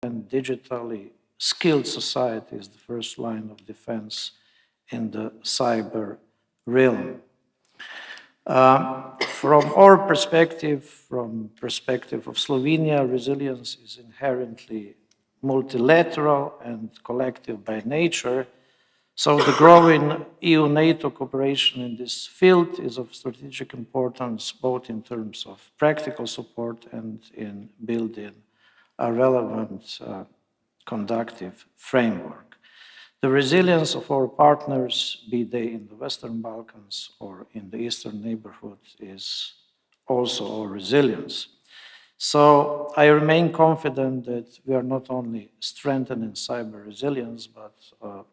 and digitally skilled society is the first line of defense in the cyber realm. From our perspective, from perspective of Slovenia, resilience is inherently multilateral and collective by nature. So the growing EU-NATO cooperation in this field is of strategic importance, both in terms of practical support and in building a relevant conductive framework. The resilience of our partners, be they in the Western Balkans or in the Eastern neighborhood, is also our resilience. So I remain confident that we are not only strengthening cyber resilience, but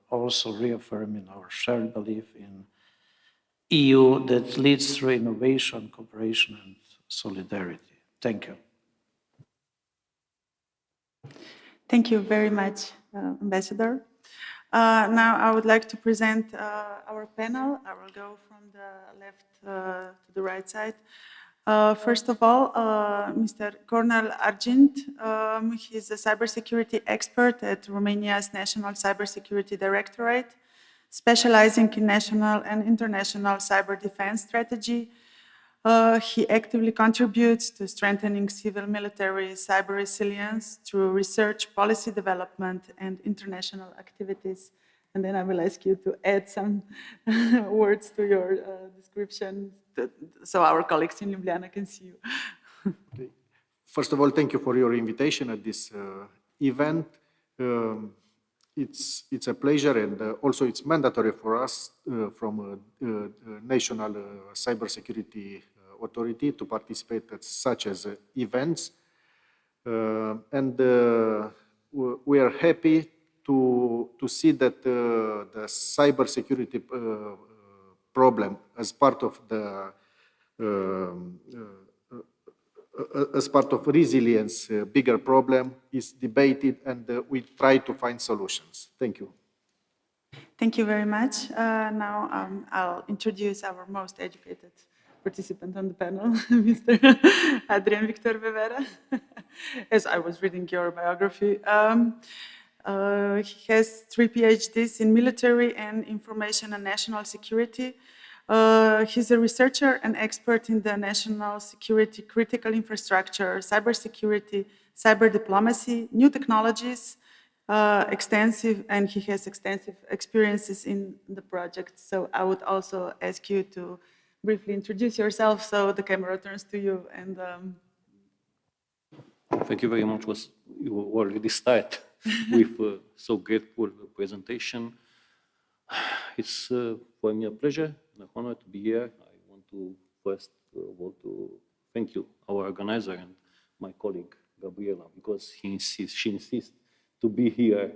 also reaffirming our shared belief in EU that leads through innovation, cooperation, and solidarity. Thank you. Thank you very much, Ambassador. Now I would like to present our panel. I will go from the left to the right side. First of all, Mr. Cornel Argint. He is a cybersecurity expert at Romania's National Cybersecurity Directorate, specializing in national and international cyber defense strategy. He actively contributes to strengthening civil-military cyber resilience through research, policy development, and international activities. And then I will ask you to add some words to your description so our colleagues in Ljubljana can see you. Okay. First of all, thank you for your invitation at this event. It's a pleasure, and also it's mandatory for us from National Cybersecurity Authority to participate at such as events. And we are happy to see that the cybersecurity problem as part of the resilience, bigger problem is debated, and we try to find solutions. Thank you. Thank you very much. Now I'll introduce our most educated participant on the panel, Mr. Adrian Victor Bevera. As I was reading your biography, he has 3 PhDs in military and information and national security. He's a researcher and expert in the national security, critical infrastructure, cybersecurity, cyber diplomacy, new technologies, and he has extensive experiences in the project. So I would also ask you to briefly introduce yourself so the camera turns to you. And thank you very much. You already start with so grateful presentation. It's for me a pleasure and an honor to be here. I want to first of all to thank you, our organizer and my colleague Gabriela, because she insists to be here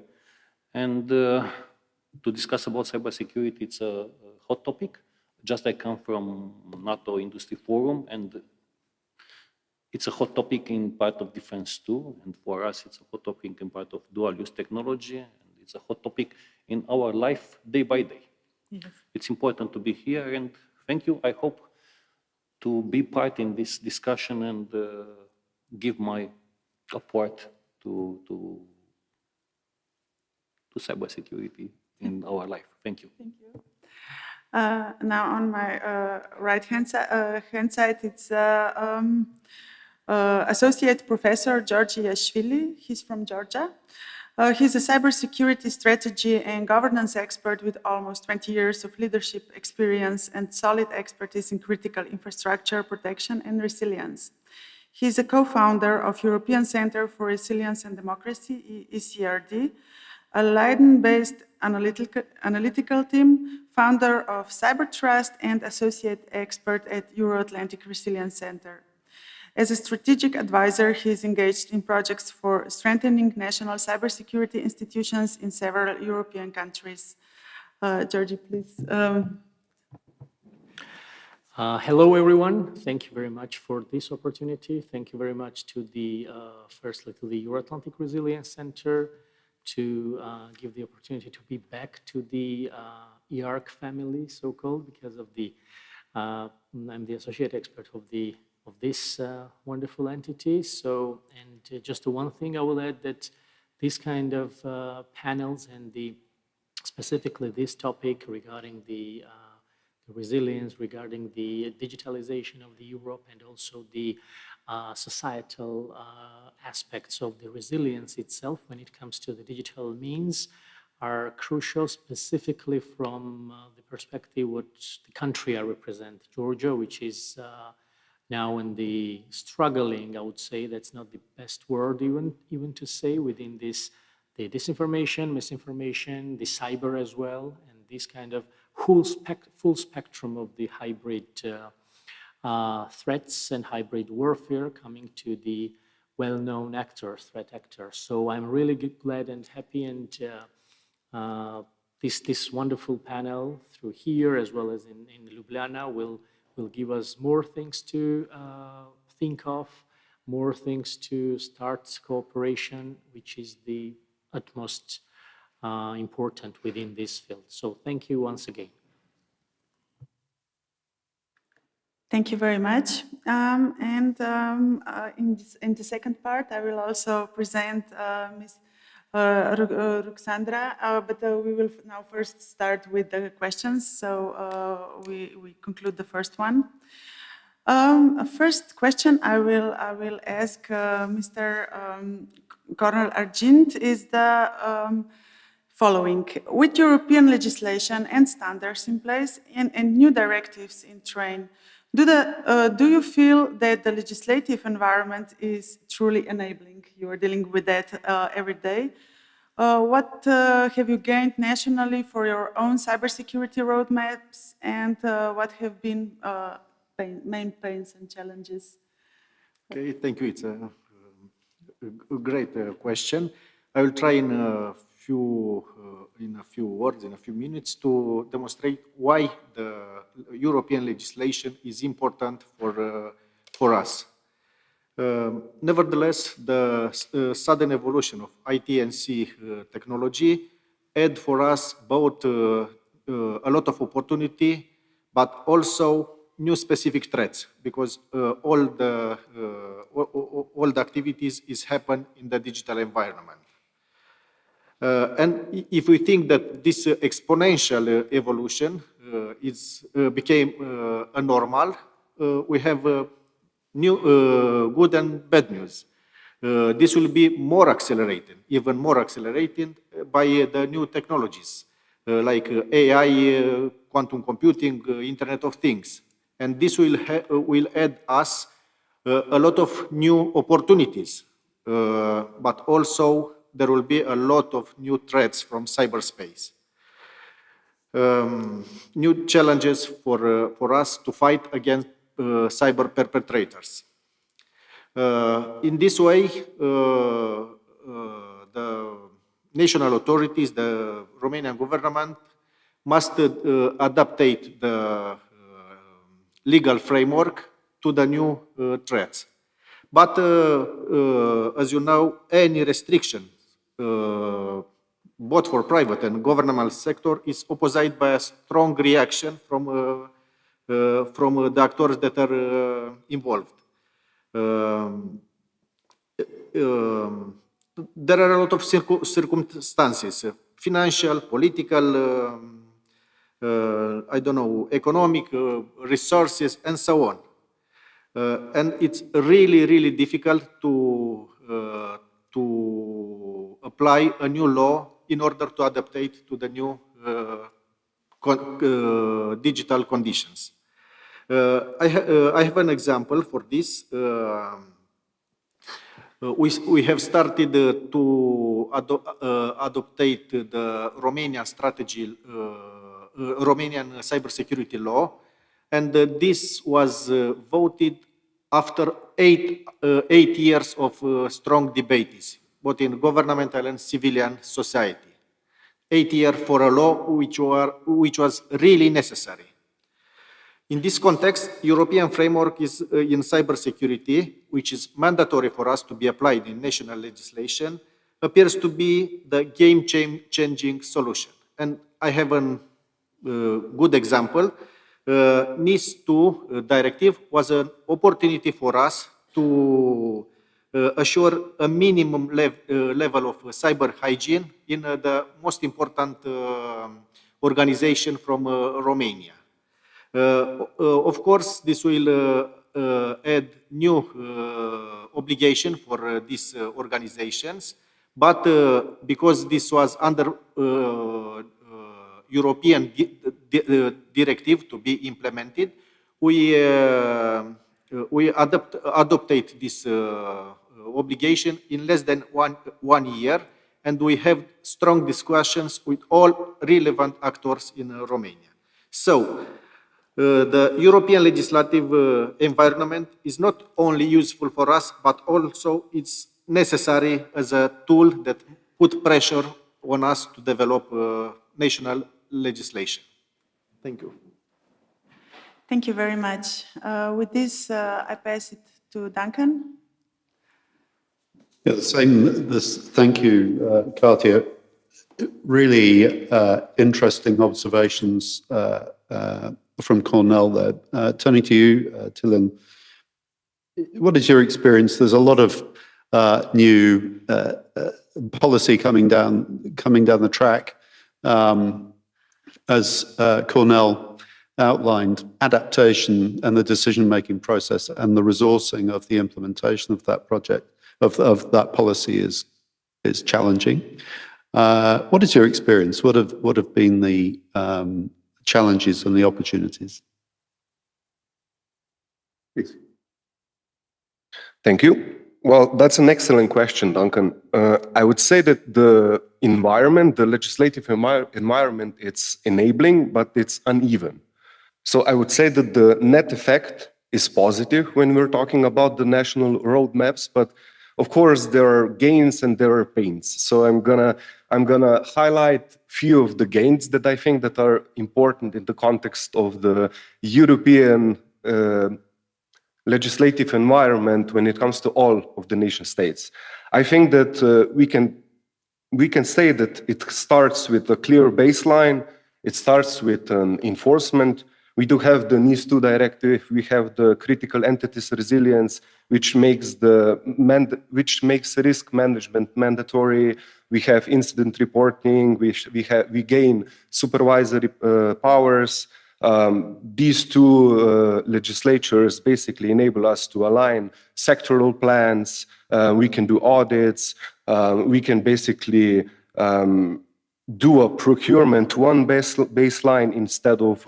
and to discuss about cybersecurity. It's a hot topic. Just I come from NATO Industry Forum, and it's a hot topic in part of defense too. And for us, it's a hot topic in part of dual-use technology, and it's a hot topic in our life day by day. Yes. It's important to be here, and thank you. I hope to be part in this discussion and give my support to cybersecurity in our life. Thank you. Thank you. Now on my right-hand side, it's Associate Professor Georgi Yashvili. He's from Georgia. He's a cybersecurity strategy and governance expert with almost 20 years of leadership experience and solid expertise in critical infrastructure protection and resilience. He's a co-founder of European Center for Resilience and Democracy, ECRD, a Leiden-based analytical team, founder of CyberTrust, and associate expert at Euro-Atlantic Resilience Center. As a strategic advisor, he is engaged in projects for strengthening national cybersecurity institutions in several European countries. Georgi, please. Hello, everyone. Thank you very much for this opportunity. Thank you very much to firstly to the Euro-Atlantic Resilience Center to give the opportunity to be back to the EARC family, so-called, because of I'm the associate expert of this wonderful entity. So, and just one thing I will add that these kind of panels and specifically this topic regarding the resilience, regarding the digitalization of the Europe, and also the societal aspects of the resilience itself when it comes to the digital means are crucial, specifically from the perspective what the country I represent, Georgia, which is now in the struggling, I would say, that's not the best word even to say, within this, the disinformation, misinformation, the cyber as well, and this kind of full spectrum of the hybrid threats and hybrid warfare coming to the well-known threat actors. So I'm really glad and happy, and this wonderful panel through here as well as in Ljubljana will give us more things to think of, more things to start cooperation, which is the utmost important within this field. So thank you once again. Thank you very much. In the second part, I will also present Ms. Ruxandra, but we will now first start with the questions. So we conclude the first one. First question I will ask Mr. Colonel Argint is the following. With European legislation and standards in place and new directives in train, do you feel that the legislative environment is truly enabling? You are dealing with that every day. What have you gained nationally for your own cybersecurity roadmaps, and what have been main pains and challenges? Okay, thank you. It's a great question. I will try in a few words, in a few minutes, to demonstrate why the European legislation is important for us. Nevertheless, the sudden evolution of IT&C technology add for us both a lot of opportunity, but also new specific threats, because all the activities is happen in the digital environment. And if we think that this exponential evolution became a normal, we have new good and bad news. This will be more accelerated, even more accelerated by the new technologies like AI, quantum computing, Internet of Things. And this will add us a lot of new opportunities, but also there will be a lot of new threats from cyberspace. New challenges for us to fight against cyber perpetrators. In this way, the national authorities, the Romanian government, must adaptate the legal framework to the new threats. But as you know, any restriction, both for private and governmental sector, is opposed by a strong reaction from the actors that are involved. There are a lot of circumstances, financial, political, I don't know, economic, resources, and so on. And it's really, really difficult to apply a new law in order to adapt it to the new digital conditions. I have an example for this. We have started to adopt the Romanian strategy, Romanian cybersecurity law, and this was voted after eight years of strong debates, both in governmental and civilian society. 8 years for a law which was really necessary. In this context, European framework is in cybersecurity, which is mandatory for us to be applied in national legislation, appears to be the game-changing solution. And I have a good example. NIS2 directive was an opportunity for us to assure a minimum level of cyber hygiene in the most important organization from Romania. Of course, this will add new obligation for these organizations, but because this was under European directive to be implemented, we adopted this obligation in less than one year, and we have strong discussions with all relevant actors in Romania. So, the European legislative environment is not only useful for us, but also it's necessary as a tool that put pressure on us to develop national legislation. Thank you. Thank you very much. With this, I pass it to Duncan. Yeah, thank you, Katia. Really interesting observations from Cornell there. Turning to you, Tillin, what is your experience? There's a lot of new policy coming down the track. As Cornell outlined, adaptation and the decision-making process and the resourcing of the implementation of that project, of that policy is challenging. What is your experience? What have been the challenges and the opportunities? Please. Thank you. Well, that's an excellent question, Duncan. I would say that the environment, the legislative environment, it's enabling, but it's uneven. So I would say that the net effect is positive when we're talking about the national roadmaps, but of course there are gains and there are pains. So I'm gonna highlight few of the gains that I think that are important in the context of the European legislative environment when it comes to all of the nation states. I think that we can say that it starts with a clear baseline. It starts with an enforcement. We do have the NIS2 directive. We have the critical entities resilience, which makes risk management mandatory. We have incident reporting. We gain supervisory powers. These two legislatures basically enable us to align sectoral plans. We can do audits. We can basically do a procurement one baseline instead of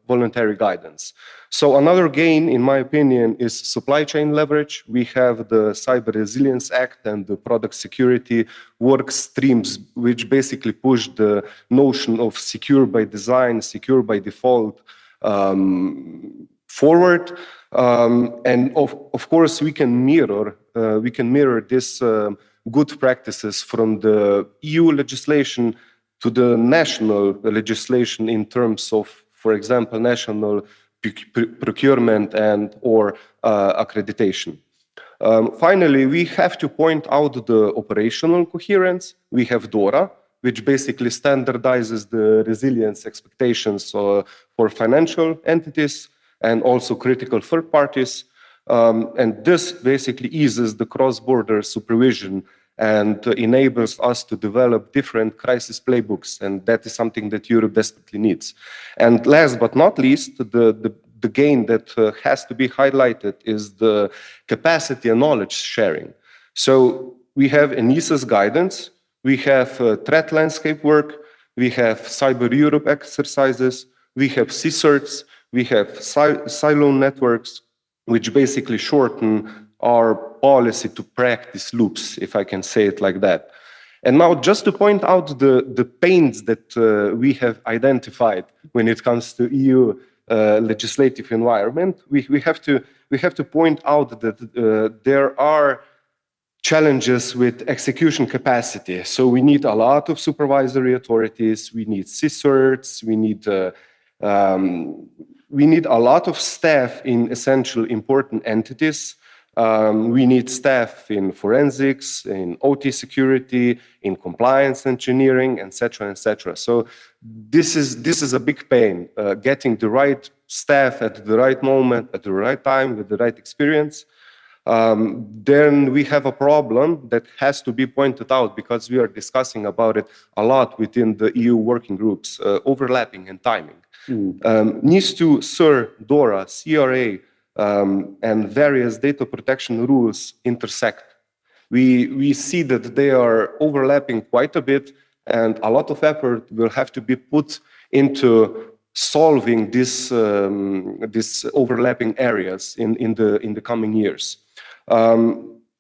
voluntary guidance. So another gain, in my opinion, is supply chain leverage. We have the Cyber Resilience Act and the product security work streams, which basically push the notion of secure by design, secure by default forward. And of course, we can mirror this good practices from the EU legislation to the national legislation in terms of, for example, national procurement and or accreditation. Finally, we have to point out the operational coherence. We have DORA, which basically standardizes the resilience expectations for financial entities and also critical third parties. And this basically eases the cross-border supervision and enables us to develop different crisis playbooks. And that is something that Europe desperately needs. And last but not least, the gain that has to be highlighted is the capacity and knowledge sharing. So we have ENISA's guidance, we have threat landscape work, we have Cyber Europe exercises, we have CSIRTs, we have silo networks, which basically shorten our policy to practice loops, if I can say it like that. And now just to point out the pains that we have identified when it comes to EU legislative environment, we have to point out that there are challenges with execution capacity. So we need a lot of supervisory authorities, we need CSIRTs, we need a lot of staff in essential important entities. We need staff in forensics, in OT security, in compliance engineering, etc., etc. So this is a big pain, getting the right staff at the right moment, at the right time, with the right experience. then we have a problem that has to be pointed out because we are discussing about it a lot within the EU working groups, overlapping and timing. NIS2, SIR, DORA, CRA, and various data protection rules intersect. We see that they are overlapping quite a bit, and a lot of effort will have to be put into solving these overlapping areas in the coming years.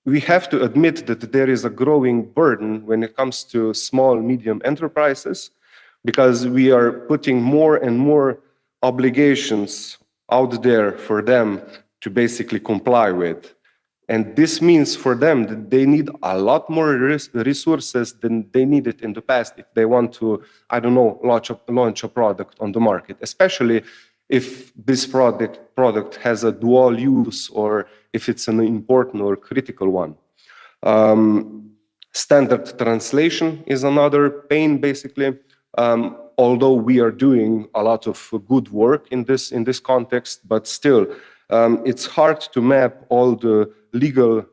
We have to admit that there is a growing burden when it comes to small, medium enterprises, because we are putting more and more obligations out there for them to basically comply with. And this means for them that they need a lot more resources than they needed in the past if they want to, I don't know, launch a product on the market, especially if this product has a dual use or if it's an important or critical one. Standard translation is another pain, basically. Although we are doing a lot of good work in this context, but still, it's hard to map all the legal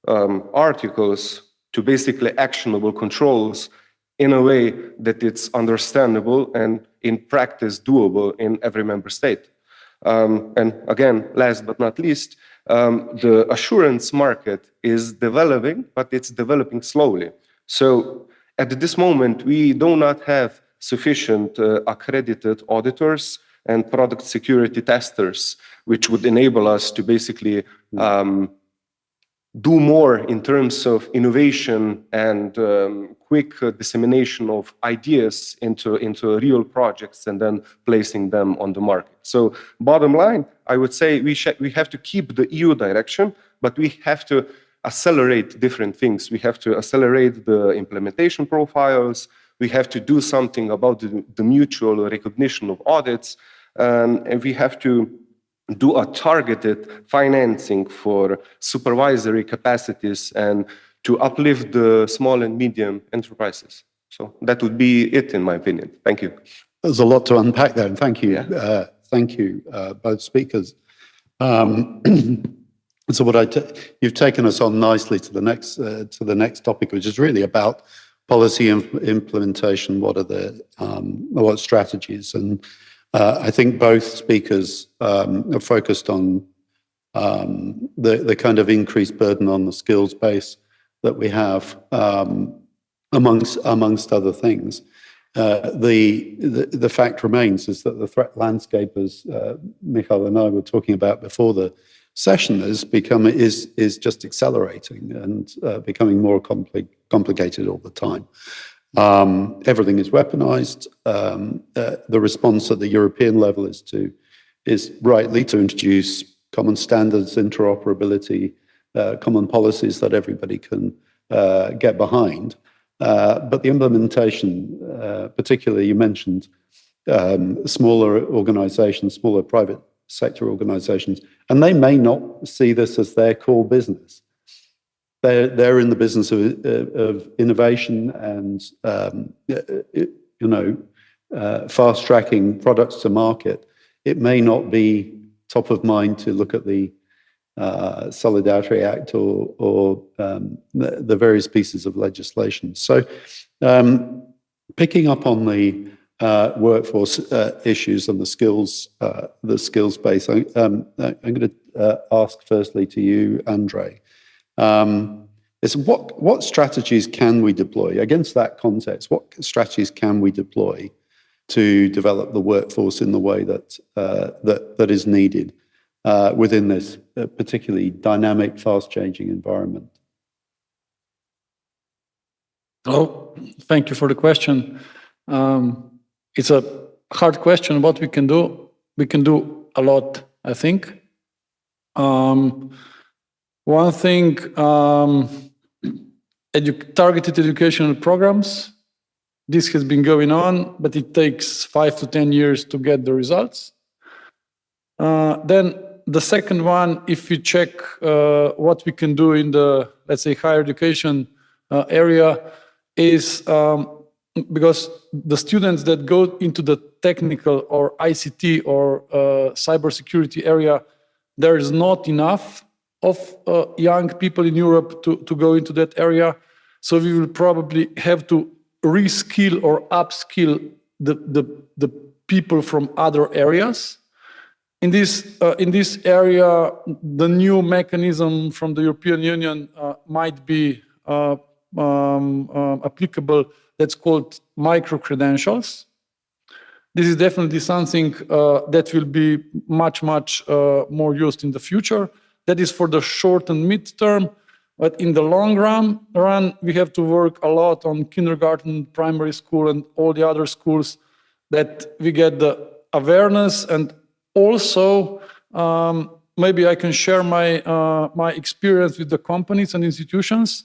articles to basically actionable controls in a way that it's understandable and in practice doable in every member state. And again, last but not least, the assurance market is developing, but it's developing slowly. So at this moment, we do not have sufficient accredited auditors and product security testers, which would enable us to basically do more in terms of innovation and quick dissemination of ideas into real projects and then placing them on the market. So bottom line, I would say we have to keep the EU direction, but we have to accelerate different things. We have to accelerate the implementation profiles. We have to do something about the mutual recognition of audits, and we have to do a targeted financing for supervisory capacities and to uplift the small and medium enterprises. So that would be it, in my opinion. Thank you. There's a lot to unpack there, and thank you. Thank you, both speakers. So you've taken us on nicely to the next topic, which is really about policy implementation. What are what strategies? And I think both speakers are focused on the kind of increased burden on the skills base that we have, amongst other things. The fact remains is that the threat landscape, as Michal and I were talking about before the session, is just accelerating and becoming more complicated all the time. Everything is weaponized. The response at the European level is rightly to introduce common standards, interoperability, common policies that everybody can get behind. But the implementation, particularly you mentioned smaller organizations, smaller private sector organizations, and they may not see this as their core business. They're in the business of innovation and fast tracking products to market. It may not be top of mind to look at the Solidarity Act or the various pieces of legislation. So, picking up on the workforce issues and the skills base, I'm going to ask firstly to you, Andrei. Is what strategies can we deploy against that context? What strategies can we deploy to develop the workforce in the way that is needed within this particularly dynamic, fast-changing environment? Oh, thank you for the question. It's a hard question. What we can do a lot, I think. One thing, targeted educational programs. This has been going on, but it takes 5 to 10 years to get the results. Then the second one, if you check what we can do in the, let's say, higher education area, is because the students that go into the technical or ICT or cybersecurity area, there is not enough of young people in Europe to go into that area. So we will probably have to reskill or upskill the people from other areas. In this area, the new mechanism from the European Union might be applicable. That's called micro-credentials. This is definitely something that will be much more used in the future. That is for the short and mid-term, but in the long run, we have to work a lot on kindergarten, primary school, and all the other schools that we get the awareness. And also, maybe I can share my experience with the companies and institutions.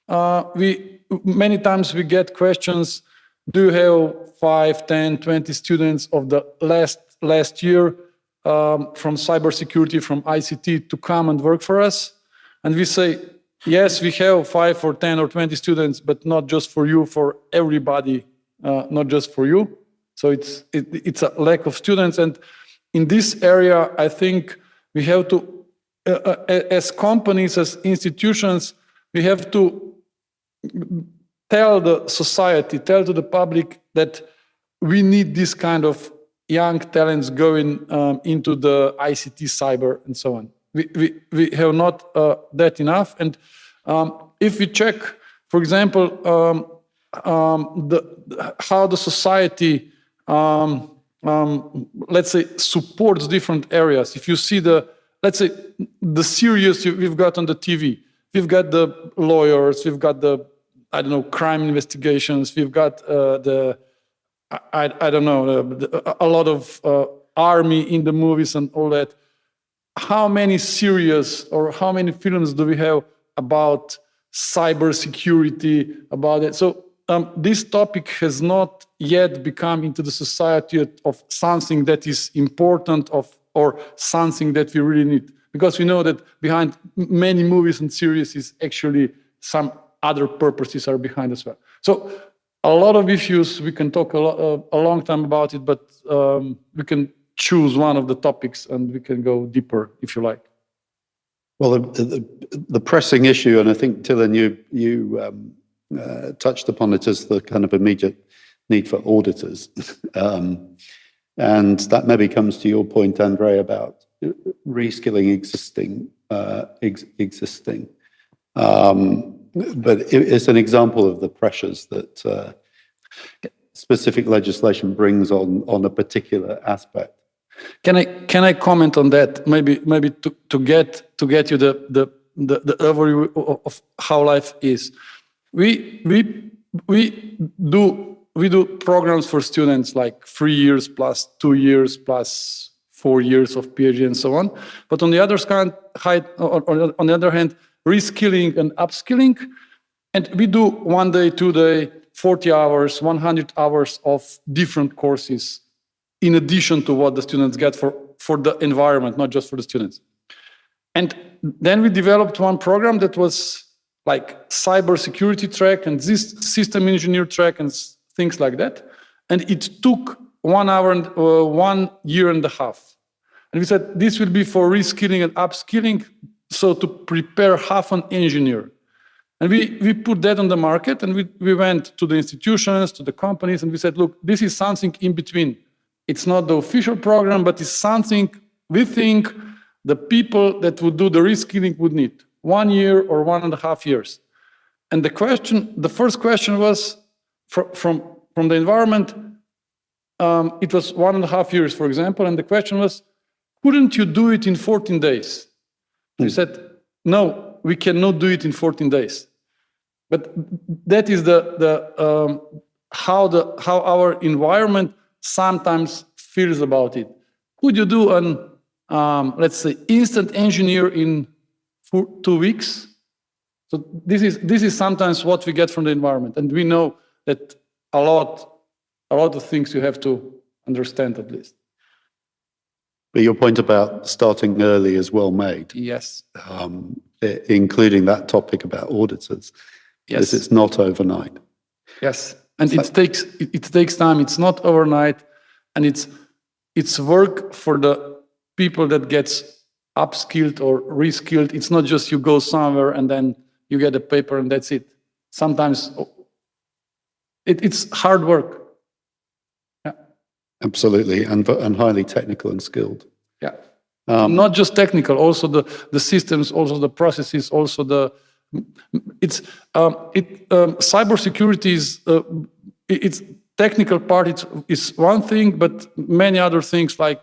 Many times we get questions, do you have 5, 10, 20 students of the last year from cybersecurity, from ICT to come and work for us? And we say, yes, we have 5 or 10 or 20 students, but not just for you, for everybody, not just for you. So it's a lack of students. And in this area, I think we have to, as companies, as institutions, we have to tell the society, tell to the public that we need this kind of young talents going into the ICT, cyber, and so on. We have not that enough. And if we check, for example, how the society, let's say, supports different areas. If you see let's say, the series we've got on the TV, we've got the lawyers, we've got the, I don't know, crime investigations, we've got I don't know, a lot of army in the movies and all that. How many series or how many films do we have about cybersecurity, about it? So this topic has not yet become into the society of something that is important or something that we really need. Because we know that behind many movies and series is actually some other purposes are behind as well. So a lot of issues, we can talk a long time about it, but we can choose one of the topics and we can go deeper if you like. Well, the pressing issue, and I think, Tilen, you touched upon it as the kind of immediate need for auditors. And that maybe comes to your point, Andrei, about reskilling existing. But it's an example of the pressures that specific legislation brings on a particular aspect. Can I comment on that? Maybe to get you the overview of how life is. We do programs for students like 3 years plus 2 years plus 4 years of PhD and so on. But on the other hand, reskilling and upskilling, and we do 1 day, 2 day, 40 hours, 100 hours of different courses in addition to what the students get for the environment, not just for the students. And then we developed one program that was like cybersecurity track and this system engineer track and things like that. And it took 1 hour and 1 year and a half. And we said, this will be for reskilling and upskilling, so to prepare half an engineer. And we put that on the market, and we went to the institutions, to the companies, and we said, look, this is something in between. It's not the official program, but it's something we think the people that would do the reskilling would need 1 year or 1.5 years. And the first question was from the environment, it was 1.5 years, for example, and the question was, couldn't you do it in 14 days? We said, no, we cannot do it in 14 days. But that is how our environment sometimes feels about it. Could you do let's say, instant engineer in 2 weeks? So this is sometimes what we get from the environment, and we know that a lot of things you have to understand at least. But your point about starting early is well made. Yes. Including that topic about auditors. Yes. It's not overnight. Yes, and it takes time. It's not overnight, and it's work for the people that gets upskilled or reskilled. It's not just you go somewhere and then you get a paper and that's it. Sometimes it's hard work. Yeah. Absolutely, and highly technical and skilled. Yeah. Not just technical, also the systems, also the processes, also cybersecurity is it's technical part is one thing, but many other things like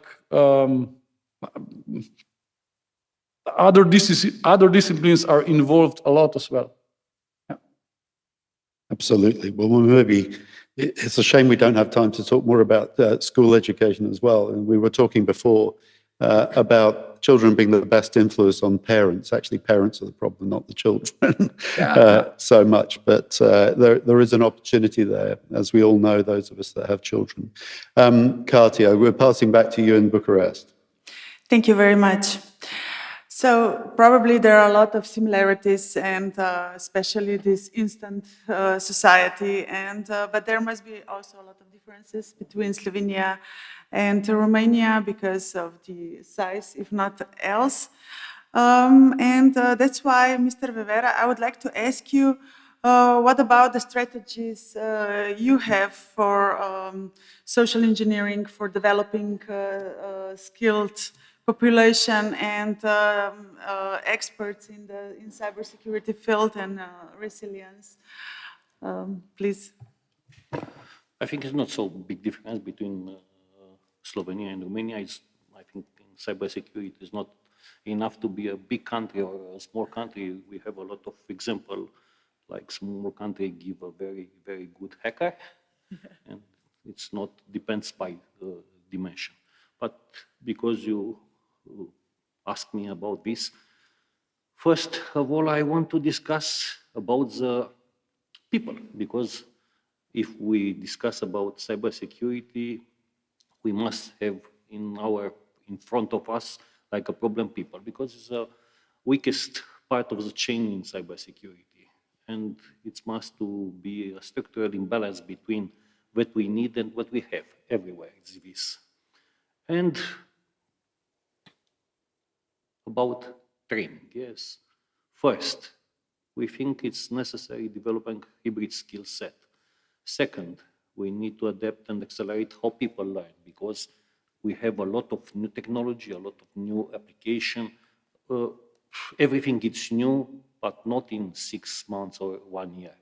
other disciplines are involved a lot as well. Yeah. Absolutely. Well, maybe it's a shame we don't have time to talk more about school education as well. And we were talking before about children being the best influence on parents. Actually, parents are the problem, not the children so much. But there is an opportunity there, as we all know, those of us that have children. Katia, we're passing back to you in Bucharest. Thank you very much. So probably there are a lot of similarities, and especially this instant society, and but there must be also a lot of differences between Slovenia and Romania because of the size, if not else. That's why, Mr. Vevera, I would like to ask you, what about the strategies you have for social engineering, for developing skilled population and experts in cybersecurity field and resilience? Please. I think it's not so big difference between Slovenia and Romania. I think in cybersecurity is not enough to be a big country or a small country. We have a lot of example, like small country give a very, very good hacker, and it's not depends by dimension. But because you asked me about this, first of all, I want to discuss about the people, because if we discuss about cybersecurity, we must have in front of us like a problem people, because it's the weakest part of the chain in cybersecurity, and it must to be a structural imbalance between what we need and what we have everywhere. It's this. And about training, yes. First, we think it's necessary developing hybrid skill set. Second, we need to adapt and accelerate how people learn, because we have a lot of new technology, a lot of new application. Everything is new, but not in 6 months or 1 year.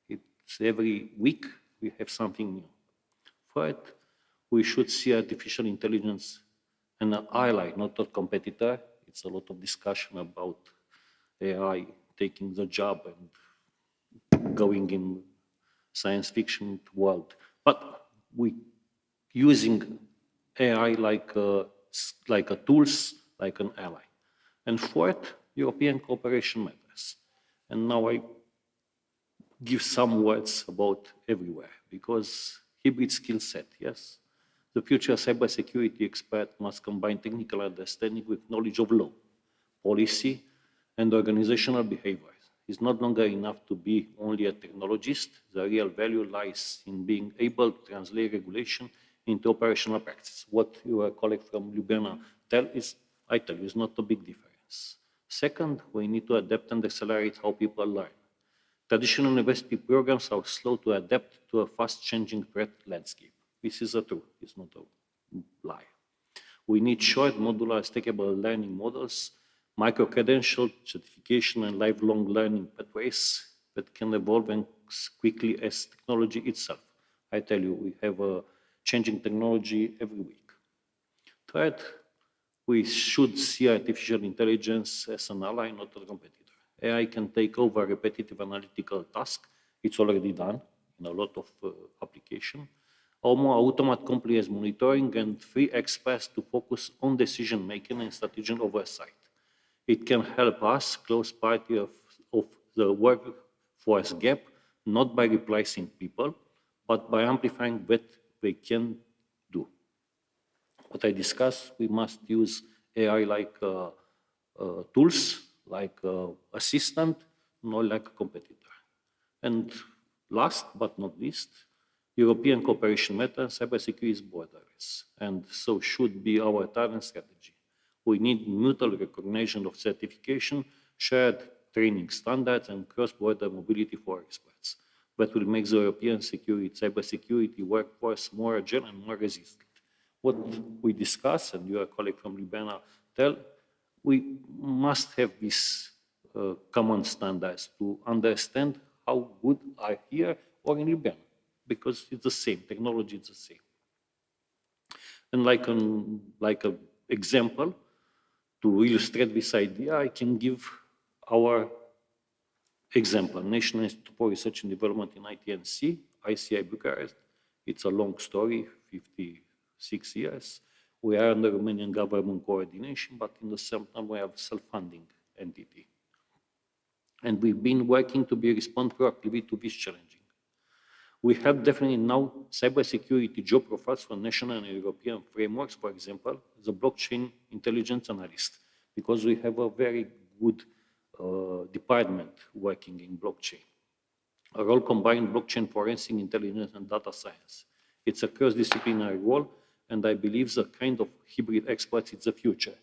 It's every week we have something new. Third, we should see artificial intelligence an ally, not a competitor. It's a lot of discussion about AI taking the job and going in science fiction world. But we using AI like a tools, like an ally. And fourth, European cooperation matters. And now I give some words about everywhere, because hybrid skill set, yes. The future cybersecurity expert must combine technical understanding with knowledge of law, policy, and organizational behavior. It's not longer enough to be only a technologist. The real value lies in being able to translate regulation into operational practice. What your colleague from Ljubljana I tell you, is not a big difference. Second, we need to adapt and accelerate how people learn. Traditional university programs are slow to adapt to a fast-changing threat landscape. This is a truth, it's not a lie. We need short, modular, stackable learning models, micro-credential, certification, and lifelong learning pathways that can evolve as quickly as technology itself. I tell you, we have a changing technology every week. Third, we should see artificial intelligence as an ally, not a competitor. AI can take over repetitive analytical tasks. It's already done in a lot of applications. More automate compliance monitoring and free experts to focus on decision-making and strategic oversight. It can help us close part of the workforce gap, not by replacing people, but by amplifying what they can do. What I discussed, we must use AI like tools, like assistant, not like a competitor. And last but not least, European cooperation matters. Cybersecurity is borderless, and so should be our talent strategy. We need mutual recognition of certification, shared training standards, and cross-border mobility for experts. That will make the European cybersecurity workforce more agile and more resistant. What we discuss, and your colleague from Ljubljana tell, we must have these common standards to understand how good are here or in Ljubljana, because it's the same, technology is the same. And like an example, to illustrate this idea, I can give our example, National Institute for Research and Development in IT and C, ICI Bucharest. It's a long story, 56 years. We are under Romanian government coordination, but in the same time we have self-funding entity. And we've been working to respond proactively to this challenging. We have definitely now cybersecurity job profiles for national and European frameworks, for example, the blockchain intelligence analyst, because we have a very good department working in blockchain. A role combining blockchain forensic intelligence and data science. It's a cross-disciplinary role, and I believe the kind of hybrid experts is the future.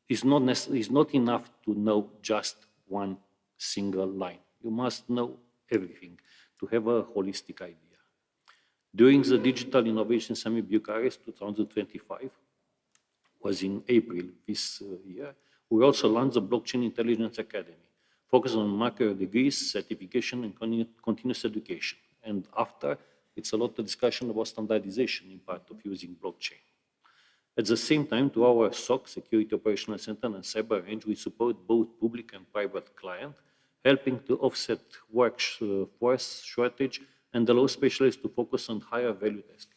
It's not enough to know just one single line. You must know everything to have a holistic idea. During the Digital Innovation Summit Bucharest 2025, was in April this year, we also launched the Blockchain Intelligence Academy, focused on macro degrees, certification, and continuous education. And after, it's a lot of discussion about standardization in part of using blockchain. At the same time, to our SOC, Security Operational Center, and Cyber Range, we support both public and private clients, helping to offset workforce shortage and allow specialists to focus on higher value tasks.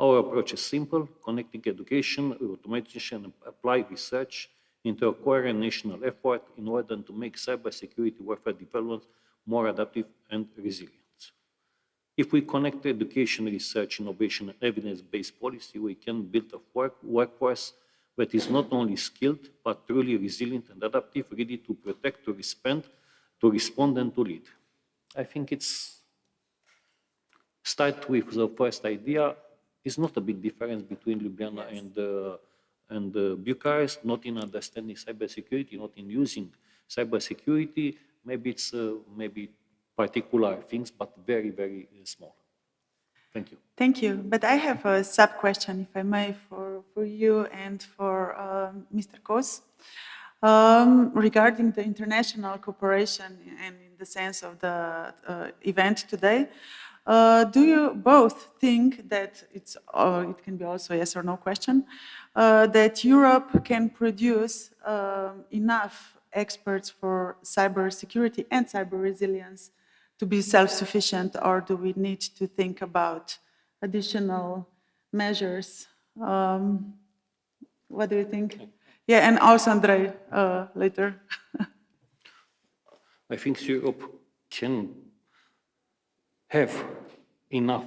Our approach is simple, connecting education, automation, and applied research into a coherent national effort in order to make cybersecurity warfare development more adaptive and resilient. If we connect education, research, innovation, and evidence-based policy, we can build a workforce that is not only skilled, but truly resilient and adaptive, ready to protect, to respond, and to lead. I think it's start with the first idea. It's not a big difference between Ljubljana and Bucharest, not in understanding cybersecurity, not in using cybersecurity. Maybe it's maybe particular things, but very, very small. Thank you. Thank you. But I have a sub-question, if I may, for you and for Mr. Kos. Regarding the international cooperation and in the sense of the event today, do you both think that it can be also a yes or no question, that Europe can produce enough experts for cybersecurity and cyber resilience to be self-sufficient, or do we need to think about additional measures? What do you think? Yeah, and also Andrei later. I think Europe can have enough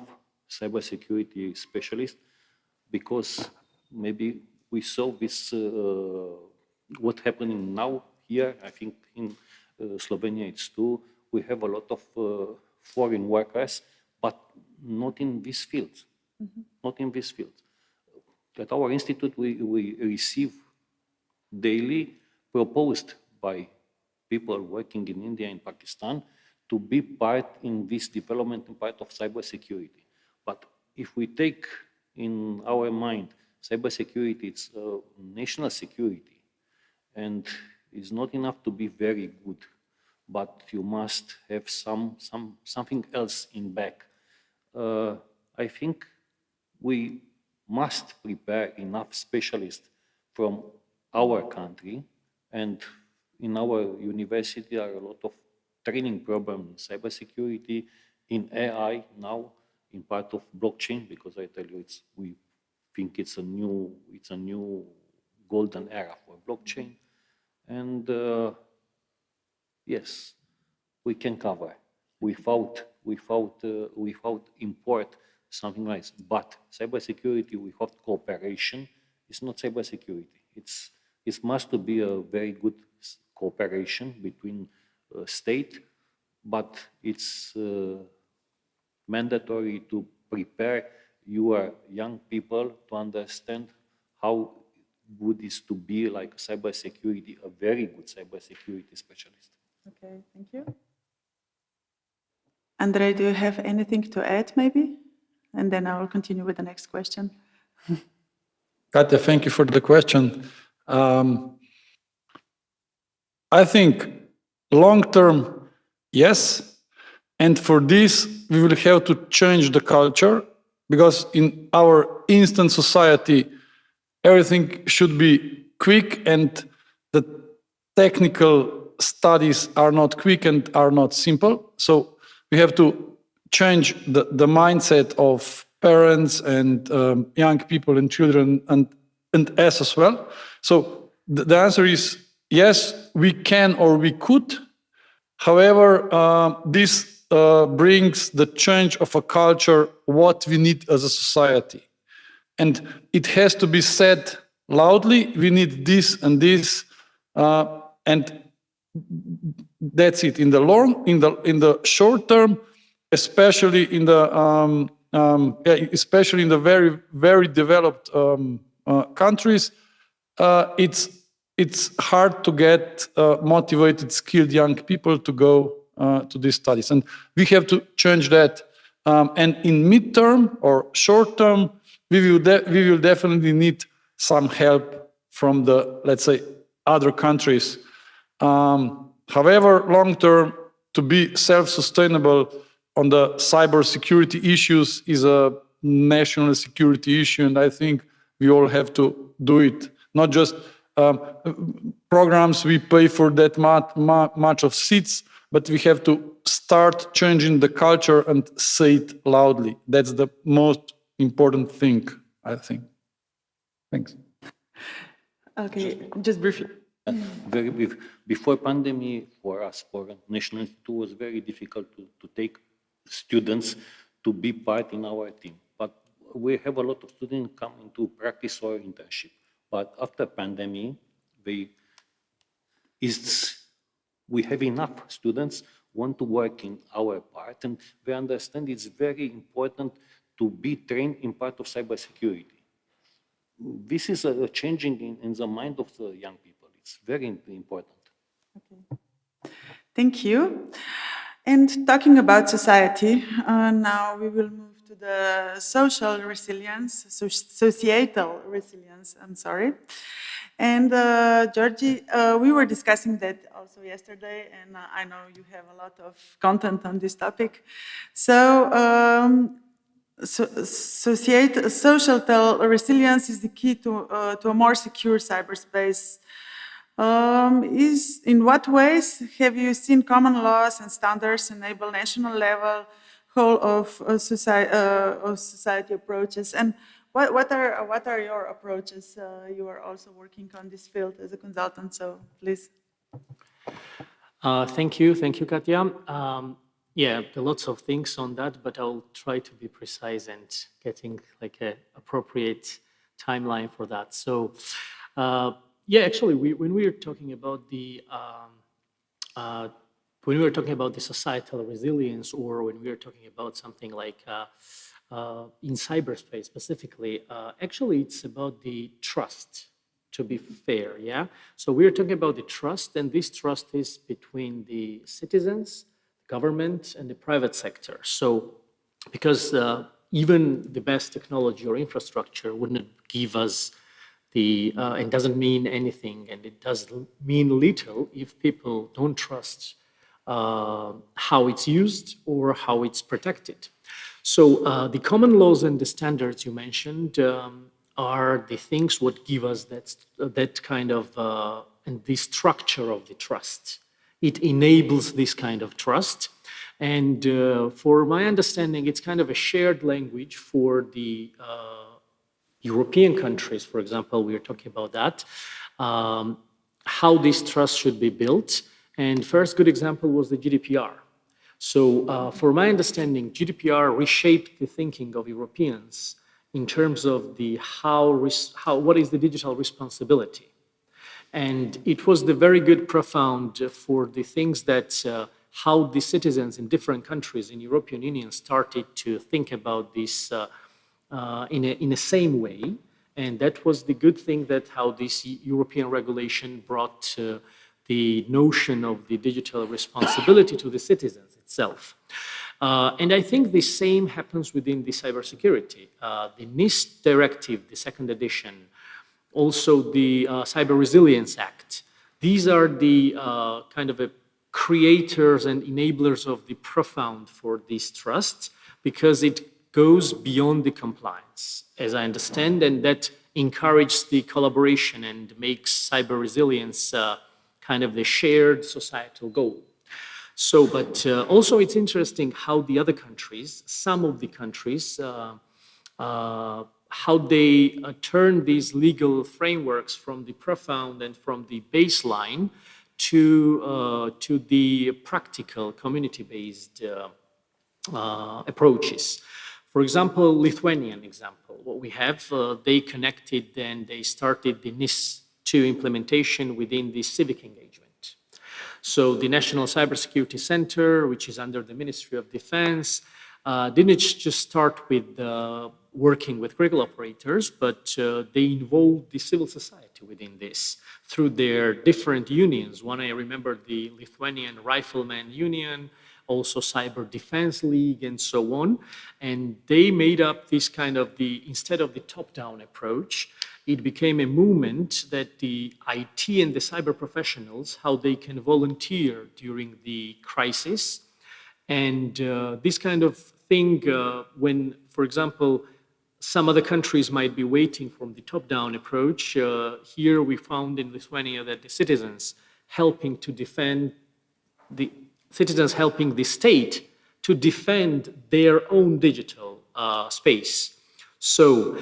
cybersecurity specialists because maybe we saw this, what's happening now here. I think in Slovenia it's too. We have a lot of foreign workers, but not in this field. Not in this field. At our institute, we receive daily proposed by people working in India and Pakistan to be part in this development and part of cybersecurity. But if we take in our mind cybersecurity, it's national security, and it's not enough to be very good, but you must have something else in back. I think we must prepare enough specialists from our country, and in our university there are a lot of training programs in cybersecurity, in AI now, in part of blockchain, because I tell you, we think it's a new golden era for blockchain, and yes, we can cover without import something like this. But cybersecurity without cooperation is not cybersecurity. It must be a very good cooperation between state, but it's mandatory to prepare your young people to understand how good is to be like cybersecurity, a very good cybersecurity specialist. Okay, thank you. Andrei, do you have anything to add maybe? And then I will continue with the next question. Katja, thank you for the question. I think long-term, yes. And for this, we will have to change the culture because in our instant society, everything should be quick and the technical studies are not quick and are not simple. So we have to change the mindset of parents and young people and children and us as well. So the answer is yes, we can or we could. However, this brings the change of a culture, what we need as a society. And it has to be said loudly, we need this and this, and that's it. In the short term, especially in the very, very developed countries, it's hard to get motivated, skilled young people to go to these studies. And we have to change that. And in midterm or short term, we will definitely need some help from the, let's say, other countries. However, long term, to be self-sustainable on the cybersecurity issues is a national security issue, and I think we all have to do it. Not just programs we pay for that much of seats, but we have to start changing the culture and say it loudly. That's the most important thing, I think. Thanks. Okay, just briefly. Very brief. Before pandemic, for us, for National Institute, it was very difficult to take students to be part in our team. But we have a lot of students coming to practice or internship. But after pandemic, we have enough students want to work in our part, and we understand it's very important to be trained in part of cybersecurity. This is a changing in the mind of the young people. It's very important. Okay. Thank you. And talking about society, now we will move to the social resilience, societal resilience, I'm sorry. And Georgie, we were discussing that also yesterday, and I know you have a lot of content on this topic. So, societal resilience is the key to a more secure cyberspace. In what ways have you seen common laws and standards enable national level whole of society approaches? And what are your approaches? You are also working on this field as a consultant, so please. Thank you, Katja. Yeah, there are lots of things on that, but I'll try to be precise and getting like an appropriate timeline for that. So, yeah, actually, when we were talking about the societal resilience, or when we were talking about something like in cyberspace specifically, actually, it's about the trust. To be fair, yeah. So we're talking about the trust, and this trust is between the citizens, government, and the private sector. So, because even the best technology or infrastructure wouldn't give us and doesn't mean anything, and it does mean little if people don't trust how it's used or how it's protected. So the common laws and the standards you mentioned are the things what give us that kind of and the structure of the trust. It enables this kind of trust. And for my understanding, it's kind of a shared language for the European countries, for example, we are talking about that, how this trust should be built. And first good example was the GDPR. So for my understanding, GDPR reshaped the thinking of Europeans in terms of the what is the digital responsibility. And it was the very good profound for the things that how the citizens in different countries in European Union started to think about this in a same way. And that was the good thing that how this European regulation brought the notion of the digital responsibility to the citizens itself. And I think the same happens within the cybersecurity. The NIST directive, the second edition, also the Cyber Resilience Act. These are the kind of creators and enablers of the profound for this trust, because it goes beyond the compliance, as I understand, and that encourages the collaboration and makes cyber resilience kind of the shared societal goal. So, but also it's interesting how the other countries, some of the countries, how they turn these legal frameworks from the profound and from the baseline to the practical community-based approaches. For example, Lithuanian example, what we have, they connected and they started the NIS2 implementation within the civic engagement. So the National Cybersecurity Center, which is under the Ministry of Defense, didn't just start with working with critical operators, but they involved the civil society within this through their different unions. One, I remember the Lithuanian Rifleman Union, also Cyber Defense League, and so on. And they made up this kind of instead of the top-down approach, it became a movement that the IT and the cyber professionals, how they can volunteer during the crisis. And this kind of thing, when, for example, some other countries might be waiting from the top-down approach, here we found in Lithuania that the citizens helping to defend helping the state to defend their own digital space. So,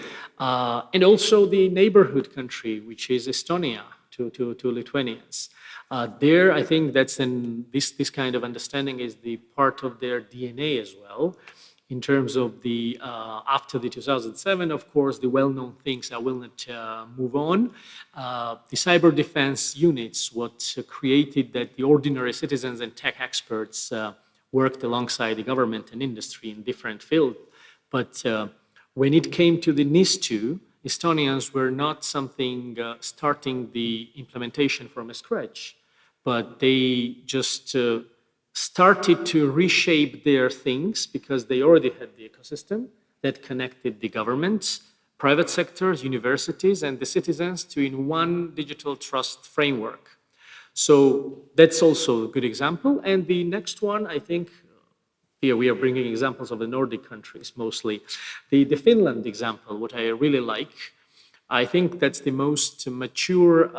and also the neighborhood country, which is Estonia to Lithuanians. There, I think that's this kind of understanding is the part of their DNA as well. In terms of the, after the 2007, of course, the well-known things, I will not move on. The cyber defense units, what created that the ordinary citizens and tech experts worked alongside the government and industry in different fields. But when it came to the NIS2, Estonians were not starting the implementation from scratch, but they just started to reshape their things because they already had the ecosystem that connected the governments, private sectors, universities, and the citizens to in one digital trust framework. So that's also a good example. And the next one, I think, here we are bringing examples of the Nordic countries mostly. The Finland example, what I really like, I think that's the most mature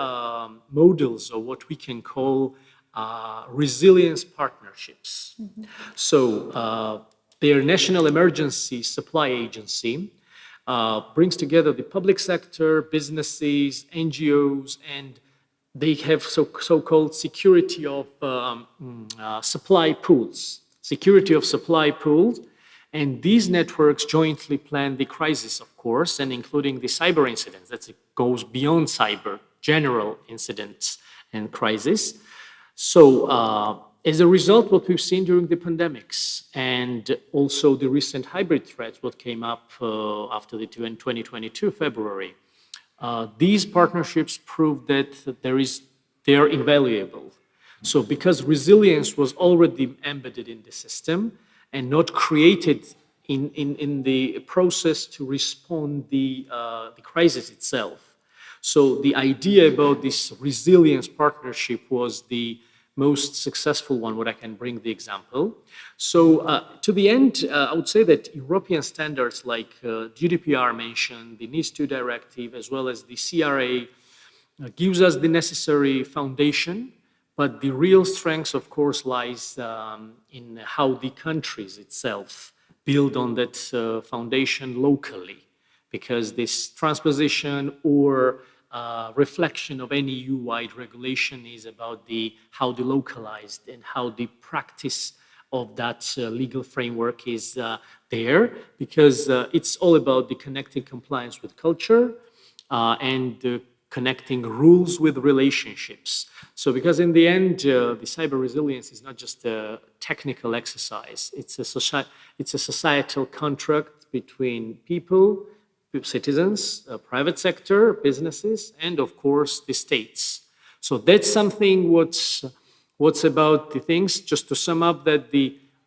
models of what we can call resilience partnerships. Mm-hmm. So their National Emergency Supply Agency brings together the public sector, businesses, NGOs, and they have so-called security of supply pools. Security of supply pools, and these networks jointly plan the crisis, of course, and including the cyber incidents. That goes beyond cyber, general incidents and crisis. So as a result, what we've seen during the pandemics and also the recent hybrid threats, what came up after the 2022 February, these partnerships prove that they are invaluable. So because resilience was already embedded in the system and not created in the process to respond the crisis itself. So the idea about this resilience partnership was the most successful one, what I can bring the example. So to the end, I would say that European standards like GDPR mentioned, the NIS2 directive, as well as the CRA, gives us the necessary foundation. But the real strength, of course, lies in how the countries itself build on that foundation locally, because this transposition or reflection of any EU-wide regulation is about how the localized and how the practice of that legal framework is there, because it's all about the connecting compliance with culture and connecting rules with relationships. So because in the end, the cyber resilience is not just a technical exercise, it's a societal contract between people, citizens, private sector, businesses, and of course the states. So that's something what's about the things, just to sum up, that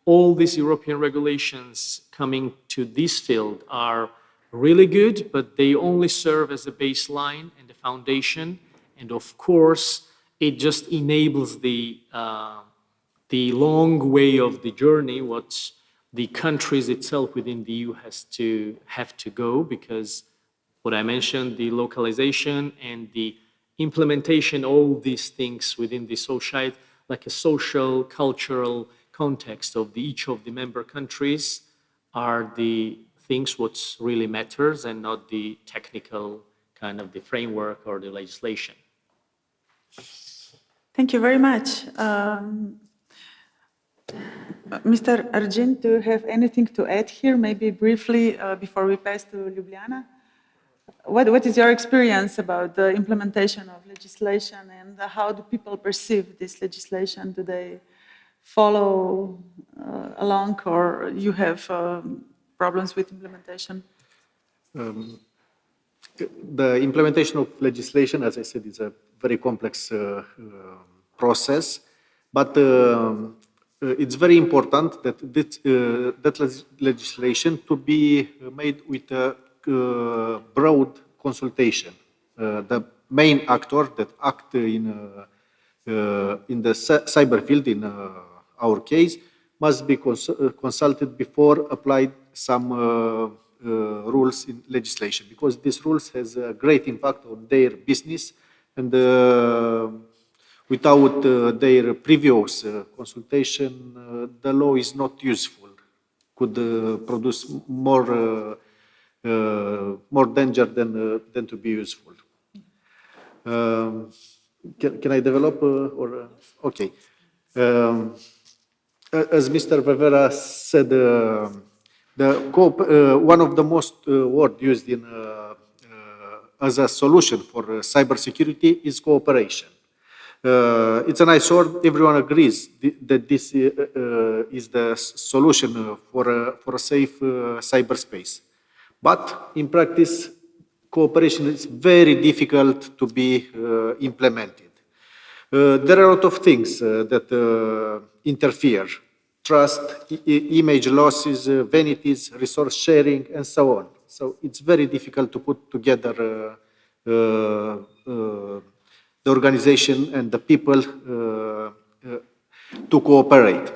all these European regulations coming to this field are really good, but they only serve as a baseline and a foundation. And of course, it just enables the long way of the journey, what the countries itself within the EU have to go, because what I mentioned, the localization and the implementation, all these things within the society, like a social, cultural context of each of the member countries, are the things what really matters and not the technical kind of the framework or the legislation. Thank you very much. Mr. Argin, do you have anything to add here, maybe briefly, before we pass to Ljubljana? What is your experience about the implementation of legislation, and how do people perceive this legislation? Do they follow along, or you have problems with implementation? The implementation of legislation, as I said, is a very complex process, but it's very important that that legislation to be made with a broad consultation. The main actor that act in the cyber field, in our case, must be consulted before applied some rules in legislation, because these rules has a great impact on their business, and without their previous consultation, the law is not useful, could produce more danger than to be useful. Can I develop okay? As Mr. Vevera said, one of the most words used in as a solution for cybersecurity is cooperation. It's a nice word. Everyone agrees that this is the solution for a safe cyberspace. But in practice, cooperation is very difficult to be implemented. There are a lot of things that interfere: trust, image losses, vanities, resource sharing, and so on. So it's very difficult to put together the organization and the people to cooperate.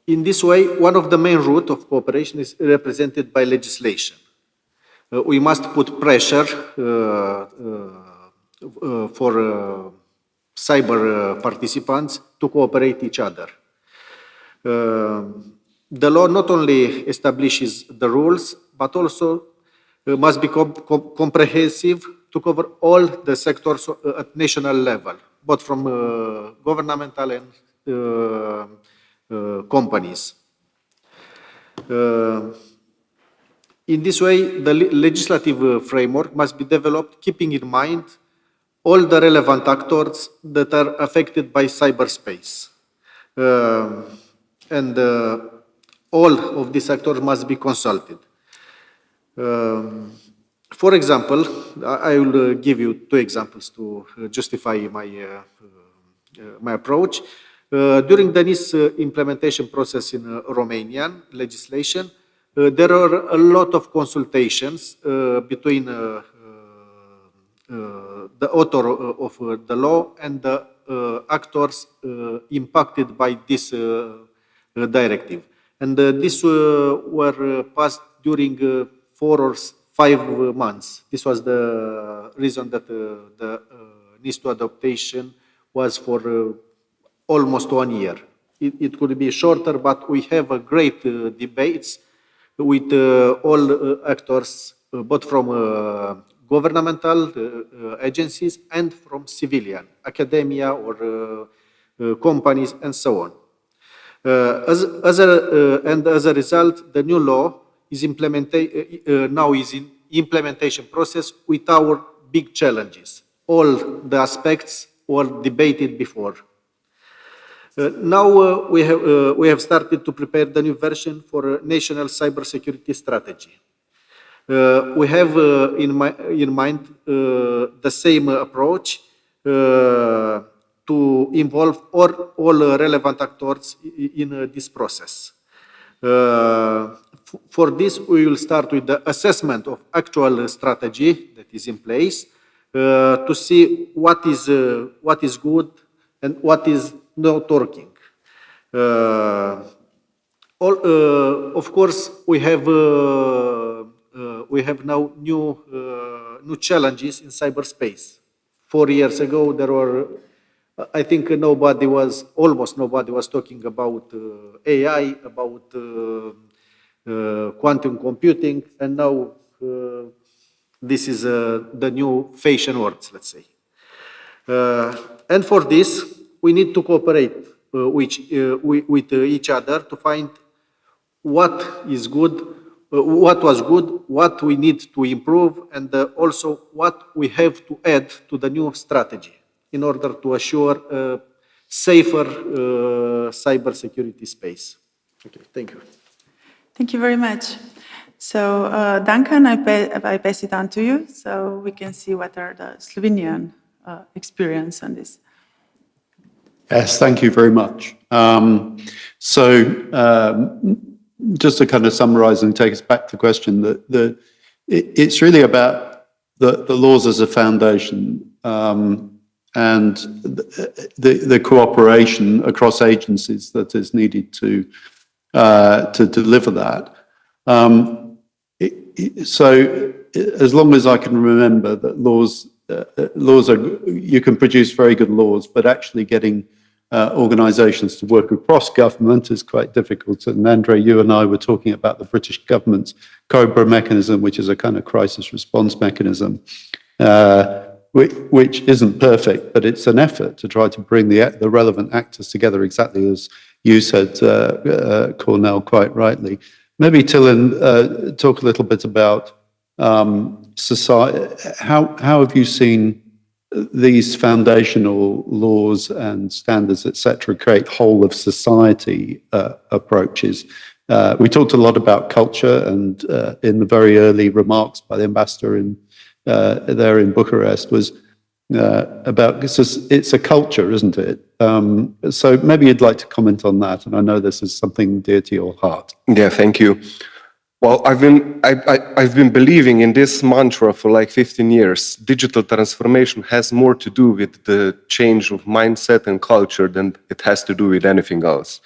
In this way, one of the main routes of cooperation is represented by legislation. We must put pressure for cyber participants to cooperate each other. The law not only establishes the rules, but also must be comprehensive to cover all the sectors at national level, both from governmental and companies. In this way, the legislative framework must be developed keeping in mind all the relevant actors that are affected by cyberspace. And all of these actors must be consulted. For example, I will give you two examples to justify my approach. During the NIS implementation process in Romanian legislation, there are a lot of consultations between the author of the law and the actors impacted by this directive. And these were passed during 4 or 5 months. This was the reason that the NIS2 adaptation was for almost 1 year. It could be shorter, but we have a great debates with all actors, both from governmental agencies and from civilian, academia or companies and so on. As a result, the new law is now is in implementation process with our big challenges. All the aspects were debated before. Now we have started to prepare the new version for a national cybersecurity strategy. We have in mind the same approach to involve all relevant actors in this process. For this, we will start with the assessment of actual strategy that is in place to see what is good and what is not working. Of course, we have now new challenges in cyberspace. 4 years ago, there were, I think almost nobody was talking about AI, about quantum computing, and now this is the new fashion words, let's say. And for this, we need to cooperate with each other to find what is good, what was good, what we need to improve, and also what we have to add to the new strategy in order to assure a safer cybersecurity space. Okay, thank you. Thank you very much. So, Duncan, I pass it on to you so we can see what are the Slovenian experience on this. Yes, thank you very much. Just to kind of summarize and take us back to the question, it's really about the laws as a foundation and the cooperation across agencies that is needed to deliver that. So as long as I can remember that laws are, you can produce very good laws, but actually getting organisations to work across government is quite difficult. And Andre, you and I were talking about the British government's COBRA mechanism, which is a kind of crisis response mechanism, which isn't perfect, but it's an effort to try to bring the relevant actors together, exactly as you said, Cornell, quite rightly. Maybe Tillin, talk a little bit about society. How have you seen these foundational laws and standards, etc., create whole of society approaches? We talked a lot about culture, and in the very early remarks by the ambassador there in Bucharest was about it's a culture, isn't it? So maybe you'd like to comment on that, and I know this is something dear to your heart. Yeah, thank you. Well, I've been believing in this mantra for like 15 years. Digital transformation has more to do with the change of mindset and culture than it has to do with anything else.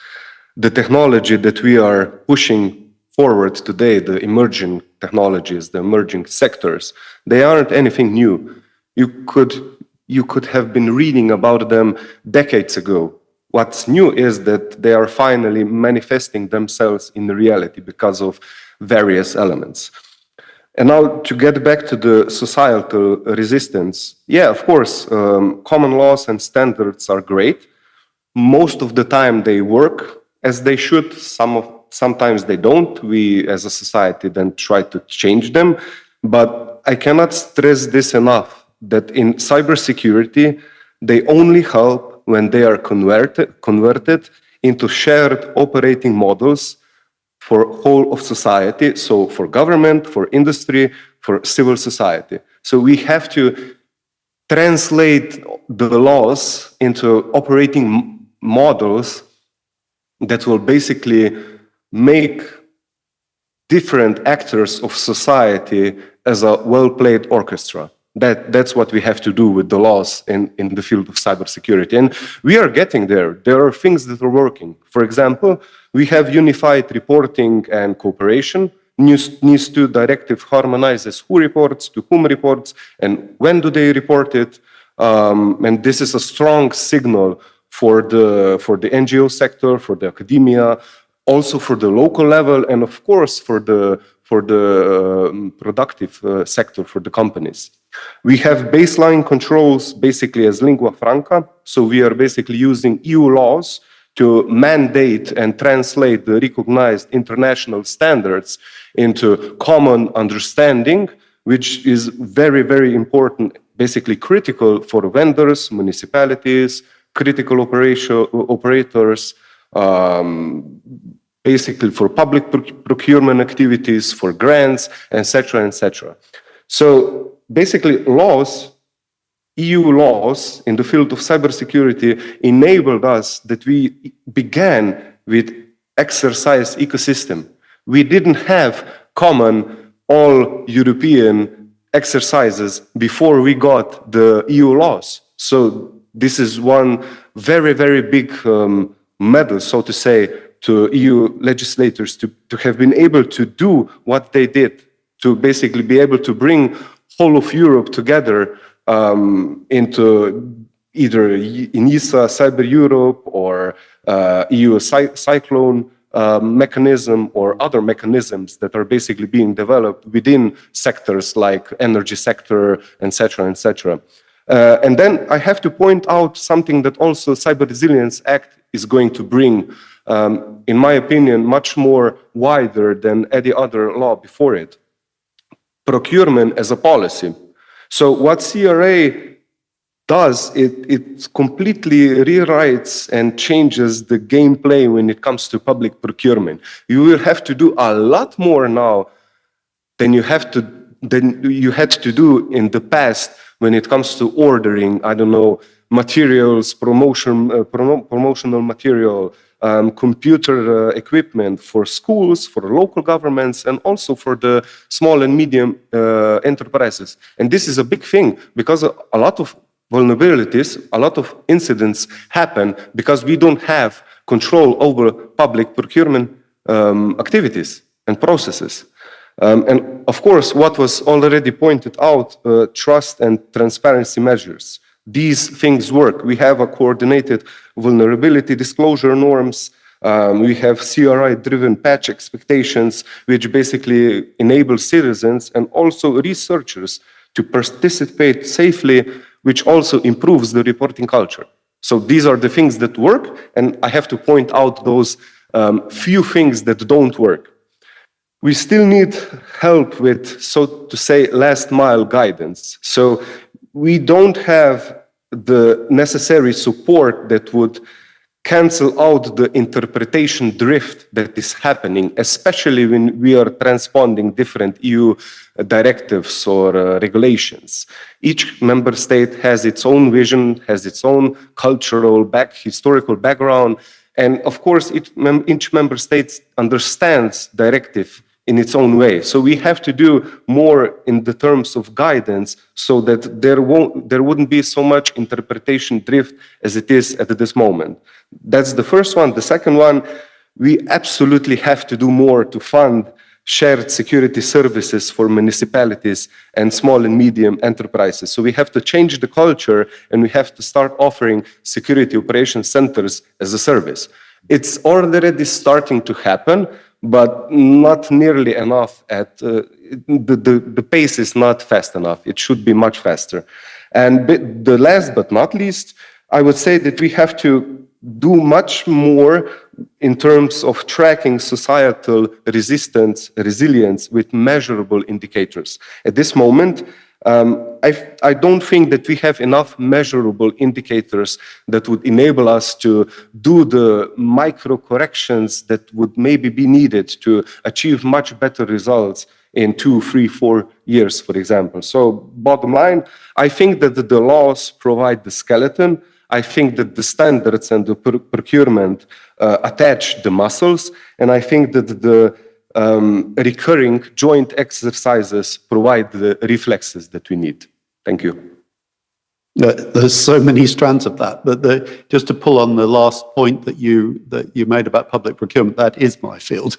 The technology that we are pushing forward today, the emerging technologies, the emerging sectors, they aren't anything new. You could have been reading about them decades ago. What's new is that they are finally manifesting themselves in reality because of various elements. And now to get back to the societal resistance, yeah, of course, common laws and standards are great. Most of the time they work as they should. Sometimes they don't. We as a society then try to change them. But I cannot stress this enough, that in cybersecurity, they only help when they are converted into shared operating models for whole of society, so for government, for industry, for civil society. So we have to translate the laws into operating models that will basically make different actors of society as a well-played orchestra. That's what we have to do with the laws in the field of cybersecurity. And we are getting there. There are things that are working. For example, we have unified reporting and cooperation. NIS2 directive harmonizes who reports to whom reports and when do they report it. And this is a strong signal for the NGO sector, for the academia, also for the local level, and of course for the productive sector, for the companies. We have baseline controls basically as lingua franca, so we are basically using EU laws to mandate and translate the recognized international standards into common understanding, which is very, very important, basically critical for vendors, municipalities, critical operators, basically for public procurement activities, for grants, etc., etc. So basically laws, EU laws in the field of cybersecurity enabled us that we began with exercise ecosystem. We didn't have common all European exercises before we got the EU laws. So this is one very, very big medal, so to say, to EU legislators to have been able to do what they did, to basically be able to bring whole of Europe together into either ENISA, Cyber Europe, or EU Cyclone mechanism, or other mechanisms that are basically being developed within sectors like energy sector, etc., etc. And then I have to point out something that also Cyber Resilience Act is going to bring, in my opinion, much more wider than any other law before it. Procurement as a policy. So what CRA does, it completely rewrites and changes the gameplay when it comes to public procurement. You will have to do a lot more now than you had to do in the past when it comes to ordering, I don't know, materials, promotional material, computer equipment for schools, for local governments, and also for the small and medium enterprises. And this is a big thing because a lot of vulnerabilities, a lot of incidents happen because we don't have control over public procurement activities and processes. And of course, what was already pointed out, trust and transparency measures. These things work. We have a coordinated vulnerability disclosure norms. We have CRI-driven patch expectations, which basically enable citizens and also researchers to participate safely, which also improves the reporting culture. So these are the things that work, and I have to point out those few things that don't work. We still need help with, so to say, last mile guidance. So we don't have the necessary support that would cancel out the interpretation drift that is happening, especially when we are transponding different EU directives or regulations. Each member state has its own vision, has its own cultural historical background, and of course each member state understands directive in its own way. So we have to do more in the terms of guidance so that there wouldn't be so much interpretation drift as it is at this moment. That's the first one. The second one, we absolutely have to do more to fund shared security services for municipalities and small and medium enterprises. So we have to change the culture and we have to start offering security operations centers as a service. It's already starting to happen, but not nearly enough. The pace is not fast enough. It should be much faster. And the last but not least, I would say that we have to do much more in terms of tracking societal resilience with measurable indicators. At this moment, I don't think that we have enough measurable indicators that would enable us to do the micro corrections that would maybe be needed to achieve much better results in 2, 3, 4 years, for example. So bottom line, I think that the laws provide the skeleton. I think that the standards and the procurement attach the muscles. And I think that the recurring joint exercises provide the reflexes that we need. Thank you. There's so many strands of that, but just to pull on the last point that you made about public procurement, that is my field.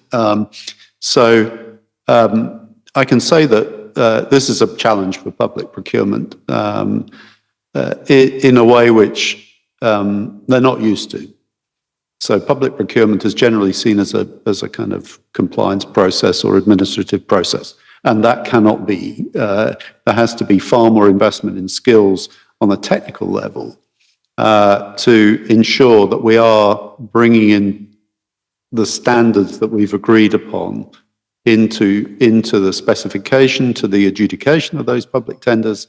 I can say that this is a challenge for public procurement in a way which they're not used to. So public procurement is generally seen as a kind of compliance process or administrative process. And that cannot be. There has to be far more investment in skills on a technical level to ensure that we are bringing in the standards that we've agreed upon into the specification, to the adjudication of those public tenders,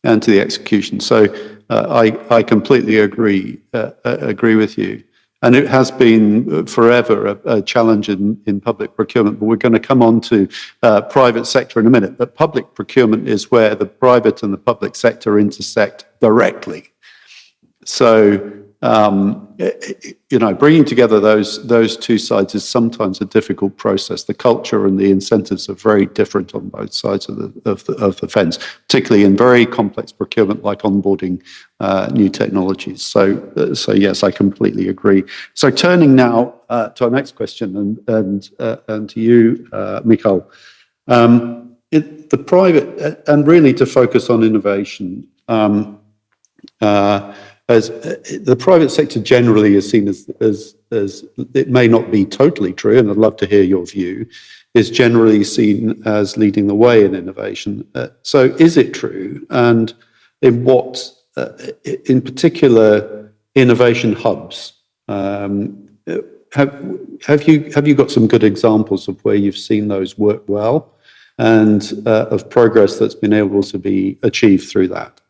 and to the execution. So I completely agree with you. And it has been forever a challenge in public procurement, but we're going to come on to private sector in a minute. But public procurement is where the private and the public sector intersect directly. So, bringing together those two sides is sometimes a difficult process. The culture and the incentives are very different on both sides of the fence, particularly in very complex procurement like onboarding new technologies. So yes, I completely agree. So turning now to our next question and to you, Michal. The private, and really to focus on innovation, as the private sector generally is seen as it may not be totally true, and I'd love to hear your view, is generally seen as leading the way in innovation. So is it true? And in what, in particular, innovation hubs? Have you got some good examples of where you've seen those work well and of progress that's been able to be achieved through that?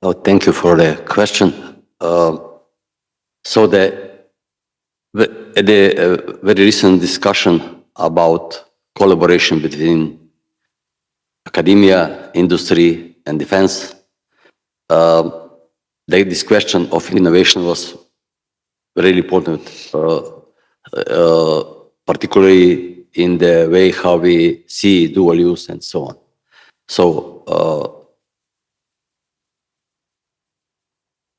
Oh, thank you for the question. So the very recent discussion about collaboration between academia, industry, and defense, this question of innovation was really important, particularly in the way how we see dual use and so on. So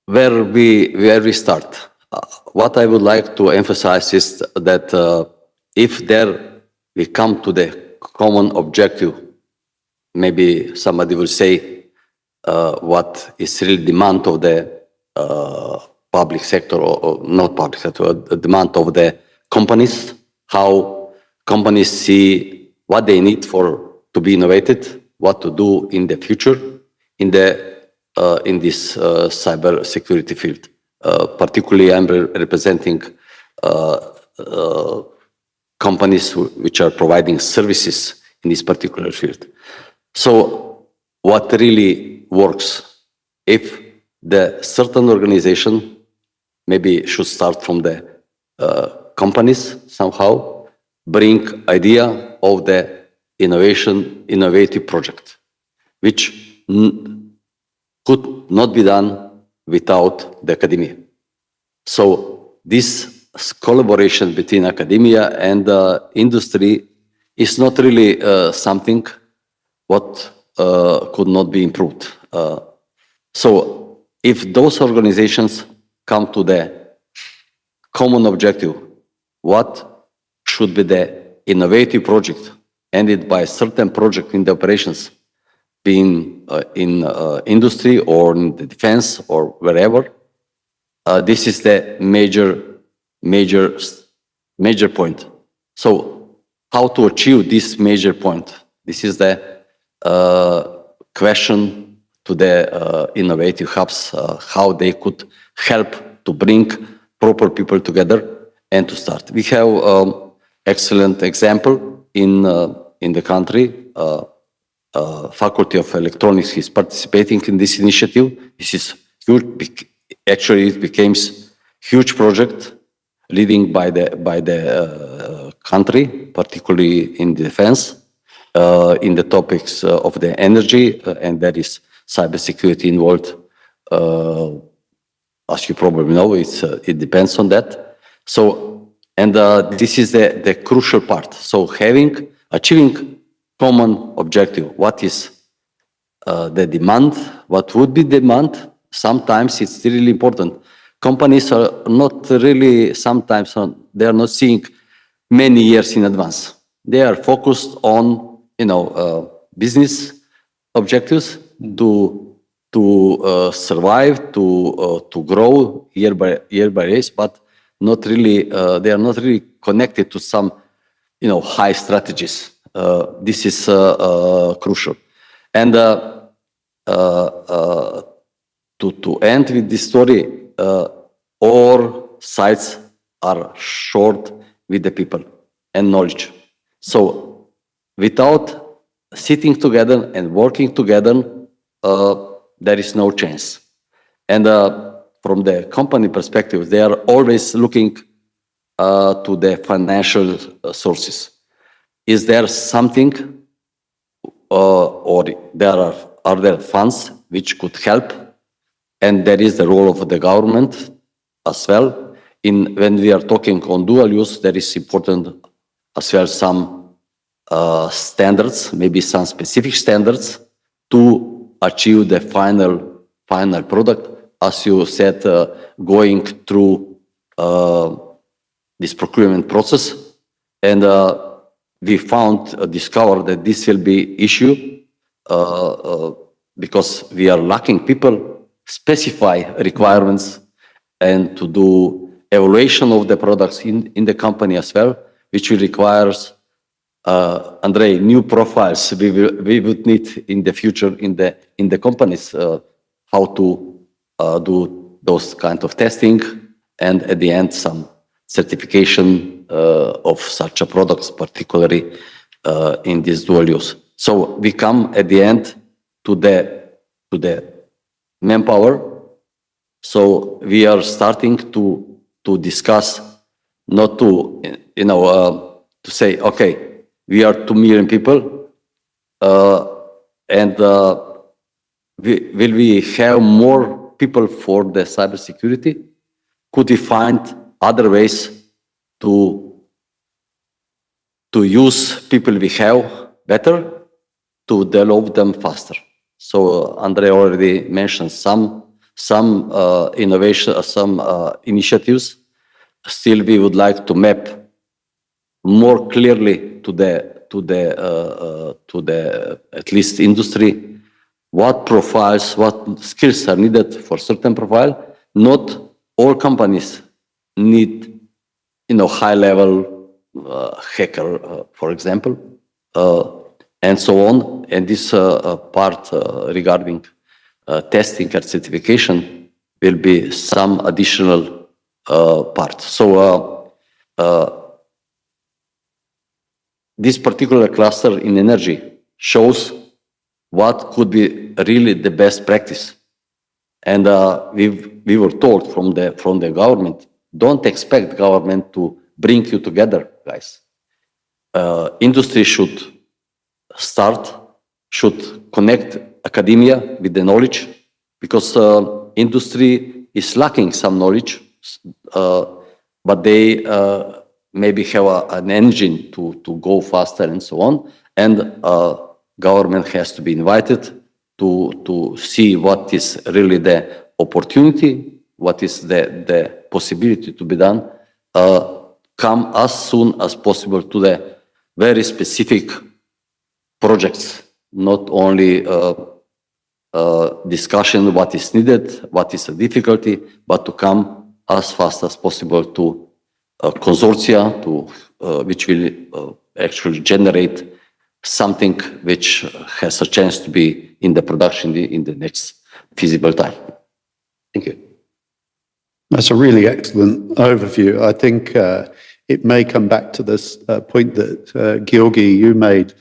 where we start, what I would like to emphasize is that if there we come to the common objective, maybe somebody will say what is really demand of the public sector or not public sector, the demand of the companies, how companies see what they need to be innovated, what to do in the future in this cyber security field. Particularly, I'm representing companies which are providing services in this particular field. So what really works? If the certain organization maybe should start from the companies somehow, bring idea of the innovative project, which could not be done without the academia. So this collaboration between academia and industry is not really something what could not be improved. So if those organizations come to the common objective, what should be the innovative project ended by a certain project in the operations, being in industry or in the defense or wherever, this is the major point. So how to achieve this major point? This is the question to the innovative hubs, how they could help to bring proper people together and to start. We have excellent example in the country. Faculty of Electronics is participating in this initiative. This is huge. Actually, it became huge project leading by the country, particularly in defense, in the topics of the energy, and there is cybersecurity involved. As you probably know, it depends on that. So, and this is the crucial part. So achieving common objective. What is the demand? What would be demand? Sometimes it's really important. Companies are not really, sometimes they are not seeing many years in advance. They are focused on, business objectives to survive, to grow year by year, but not really, they are not really connected to some, high strategies. This is crucial. And to end with this story, all sides are short with the people and knowledge. So without sitting together and working together, there is no chance. And from the company perspective, they are always looking to the financial sources. Is there something or are there funds which could help? And that is the role of the government as well. When we are talking on dual use, there is important as well some standards, maybe some specific standards to achieve the final product. As you said, going through this procurement process, and we discovered that this will be issue because we are lacking people specify requirements and to do evaluation of the products in the company as well, which will requires Andrei, new profiles we would need in the future in the companies, how to do those kind of testing, and at the end some certification of such a products, particularly in this dual use. So we come at the end to the manpower. So we are starting to discuss, not to to say, okay, we are 2 million people, and will we have more people for the cybersecurity? Could we find other ways to use people we have better, to develop them faster? So Andrei already mentioned some innovation, some initiatives. Still, we would like to map more clearly to the at least industry, what profiles, what skills are needed for certain profile. Not all companies need, high level hacker, for example, and so on. And this part regarding testing and certification will be some additional part. So this particular cluster in energy shows what could be really the best practice. And we were told from the government, don't expect government to bring you together, guys. Industry should connect academia with the knowledge, because industry is lacking some knowledge, but they maybe have an engine to go faster and so on. And government has to be invited to see what is really the opportunity, what is the possibility to be done, come as soon as possible to the very specific projects, not only discussion what is needed, what is the difficulty, but to come as fast as possible to consortia, which will actually generate something which has a chance to be in the production in the next feasible time. Thank you. That's a really excellent overview. I think it may come back to this point that Georgi, you made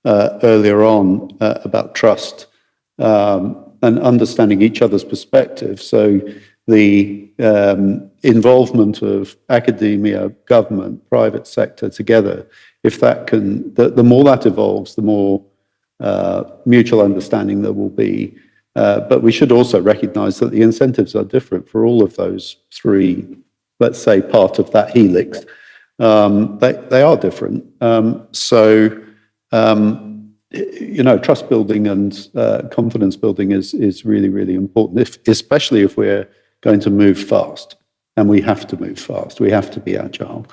earlier on about trust and understanding each other's perspective. So the involvement of academia, government, private sector together, if that can, the more that evolves, the more mutual understanding there will be. But we should also recognize that the incentives are different for all of those three, let's say, part of that helix. They are different. Trust building and confidence building is really, really important, especially if we're going to move fast. And we have to move fast. We have to be agile.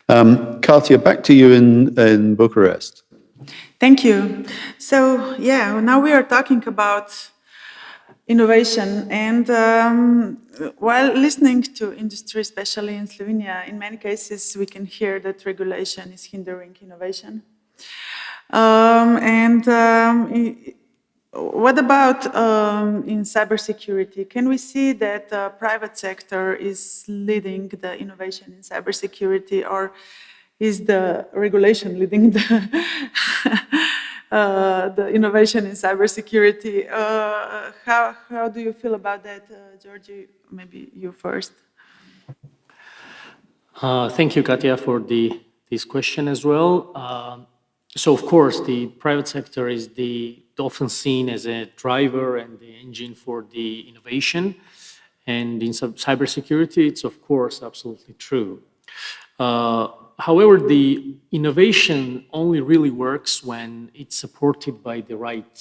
Katia, back to you in Bucharest. Thank you. So, yeah, now we are talking about innovation. And while listening to industry, especially in Slovenia, in many cases, we can hear that regulation is hindering innovation. What about in cybersecurity? Can we see that the private sector is leading the innovation in cybersecurity, or is the regulation leading the innovation in cybersecurity. How do you feel about that, Georgie? Maybe you first. Thank you, Katja, for this question as well. So, of course, the private sector is often seen as a driver and the engine for the innovation. And in cybersecurity, it's, of course, absolutely true. However, the innovation only really works when it's supported by the right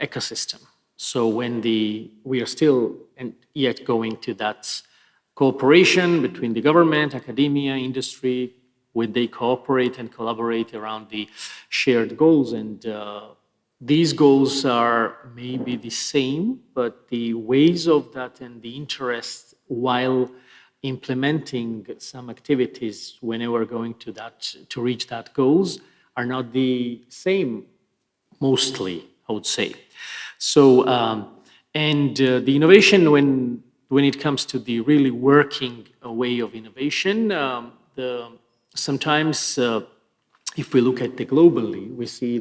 ecosystem. So when we are still yet going to that cooperation between the government, academia, industry, when they cooperate and collaborate around the shared goals. And these goals are maybe the same, but the ways of that and the interest while implementing some activities whenever going to reach that goals are not the same, mostly, I would say. So, the innovation when it comes to the really working way of innovation, sometimes if we look at it globally, we see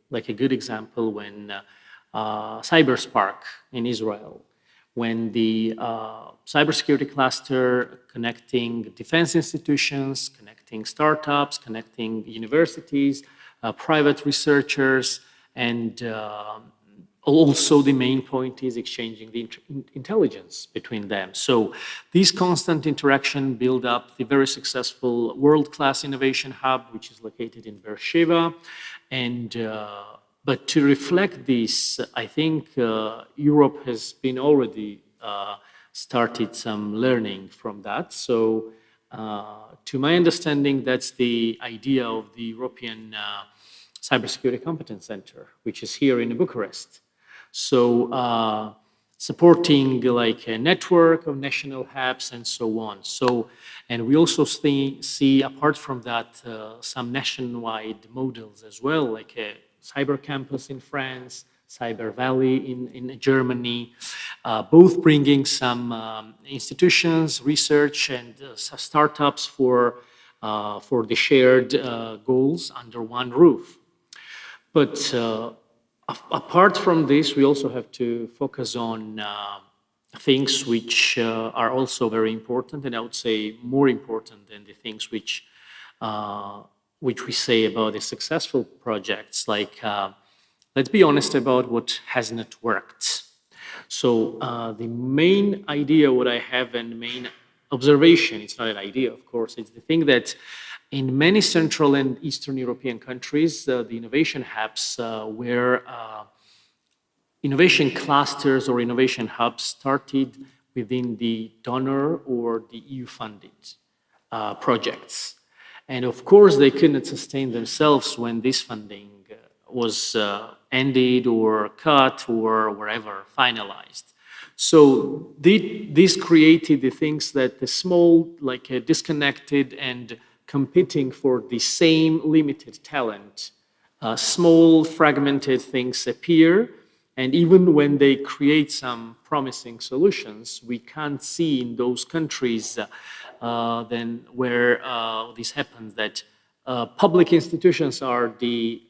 like a good example when CyberSpark in Israel, when the cybersecurity cluster connecting defense institutions, connecting startups, connecting universities, private researchers, and also the main point is exchanging the intelligence between them. So these constant interaction build up the very successful world-class innovation hub, which is located in Beersheba. And but to reflect this, I think Europe has been already started some learning from that. So to my understanding, that's the idea of the European Cybersecurity Competence Center, which is here in Bucharest. So supporting like a network of national hubs and so on. So, and we also see apart from that, some nationwide models as well, like a cyber campus in France, Cyber Valley in Germany, both bringing some institutions, research, and startups for the shared goals under one roof. But apart from this, we also have to focus on things which are also very important, and I would say more important than the things which we say about the successful projects. Like, let's be honest about what has not worked. So the main idea what I have and main observation, it's not an idea, of course, it's the thing that in many Central and Eastern European countries, the innovation hubs where innovation clusters or innovation hubs started within the donor or the EU-funded projects. And of course, they couldn't sustain themselves when this funding was ended or cut or wherever finalized. So this created the things that the small, like disconnected and competing for the same limited talent, small fragmented things appear. And even when they create some promising solutions, we can't see in those countries then where this happens that public institutions are the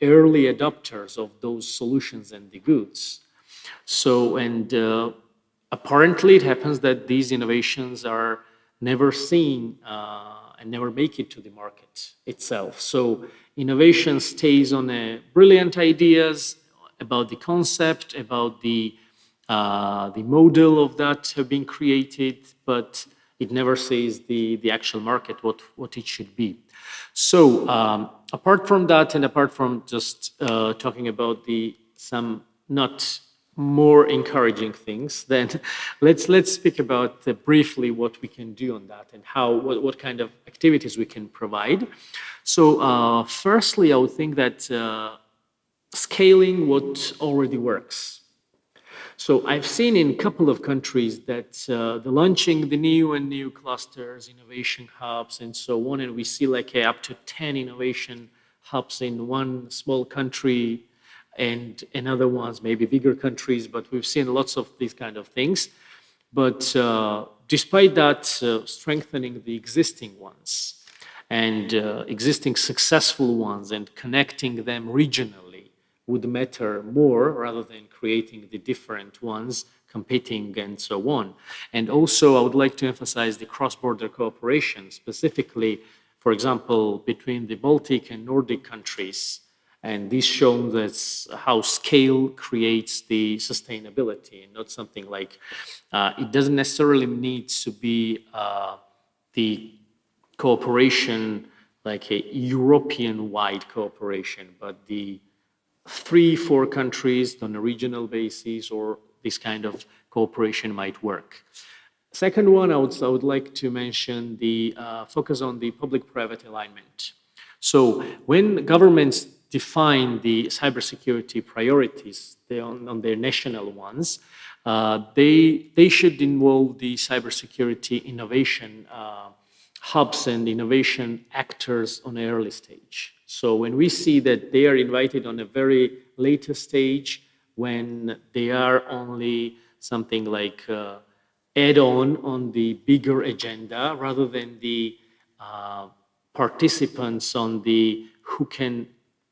early adopters of those solutions and the goods. So, and apparently it happens that these innovations are never seen and never make it to the market itself. So innovation stays on brilliant ideas about the concept, about the model of that have been created, but it never says the actual market, what it should be. So apart from that, and apart from just talking about some not more encouraging things, then let's speak about briefly what we can do on that and what kind of activities we can provide. So firstly, I would think that scaling what already works. So I've seen in a couple of countries that the launching the new clusters, innovation hubs, and so on, and we see like up to 10 innovation hubs in one small country, and in other ones, maybe bigger countries, but we've seen lots of these kind of things. But despite that, strengthening the existing ones and existing successful ones and connecting them regionally would matter more rather than creating the different ones, competing and so on. And also I would like to emphasize the cross-border cooperation, specifically, for example, between the Baltic and Nordic countries. And this shows us how scale creates the sustainability, and not something like, it doesn't necessarily need to be the cooperation like a European-wide cooperation, but the 3-4 countries on a regional basis or this kind of cooperation might work. Second one, I would like to mention the focus on the public-private alignment. So when governments define the cybersecurity priorities on their national ones, they should involve the cybersecurity innovation hubs and innovation actors on an early stage. So when we see that they are invited on a very later stage, when they are only something like add-on the bigger agenda, rather than the participants on the who can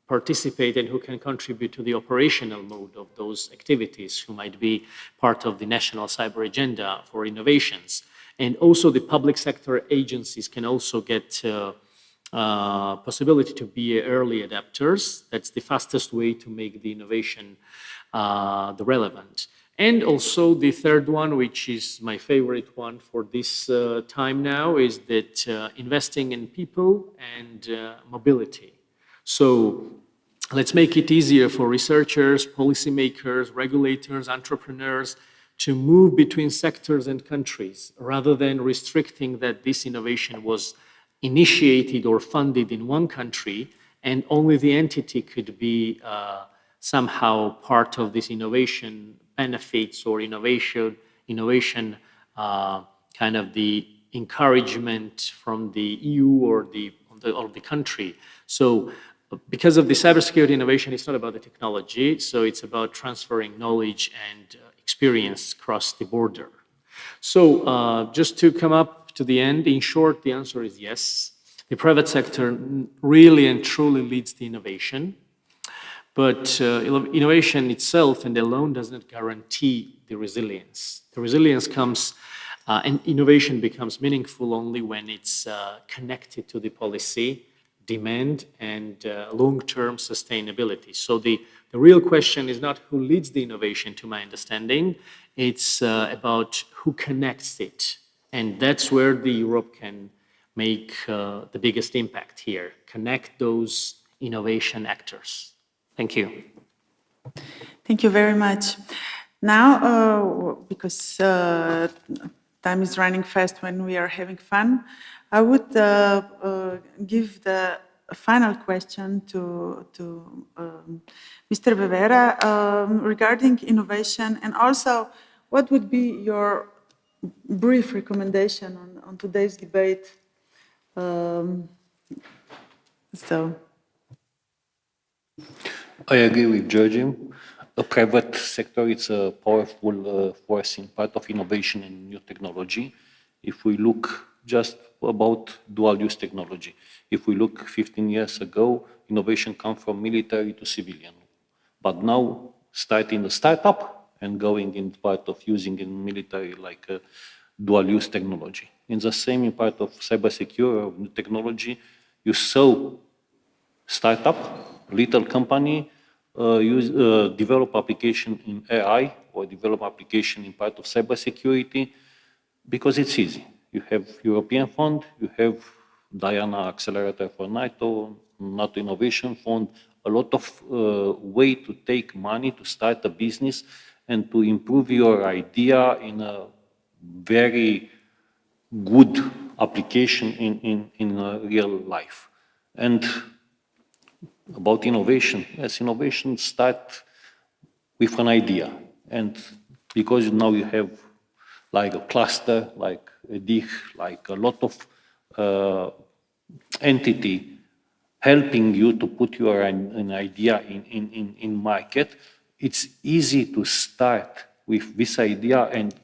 participate and who can contribute to the operational mode of those activities, who might be part of the national cyber agenda for innovations. And also the public sector agencies can also get possibility to be early adapters. That's the fastest way to make the innovation the relevant. And also the third one, which is my favorite one for this time now, is that investing in people and mobility. So let's make it easier for researchers, policymakers, regulators, entrepreneurs to move between sectors and countries, rather than restricting that this innovation was initiated or funded in one country and only the entity could be somehow part of this innovation benefits or innovation kind of the encouragement from the EU or the country. So because of the cybersecurity innovation, it's not about the technology, so it's about transferring knowledge and experience across the border. So just to come up to the end, in short, the answer is yes. The private sector really and truly leads the innovation, but innovation itself and alone does not guarantee the resilience. The resilience comes and innovation becomes meaningful only when it's connected to the policy, demand, and long-term sustainability. So the real question is not who leads the innovation, to my understanding, it's about who connects it. And that's where the Europe can make the biggest impact here, connect those innovation actors. Thank you. Thank you very much. Now, because time is running fast when we are having fun, I would give the final question to Mr. Bevera regarding innovation, and also what would be your brief recommendation on today's debate. I agree with Georgi. The private sector is a powerful force in part of innovation and new technology. If we look just about dual-use technology, if we look 15 years ago, innovation comes from military to civilian. But now, starting the startup and going in part of using in military like dual-use technology. In the same in part of cybersecurity or new technology, you saw startup, little company, develop application in AI or develop application in part of cybersecurity because it's easy. You have European fund, you have Diana Accelerator for NATO Innovation Fund, a lot of way to take money to start a business and to improve your idea in a very good application in real life. And about innovation, yes, innovation start with an idea. And because now you have like a cluster, like a DIG, like a lot of entity helping you to put your an idea in market, it's easy to start with this idea and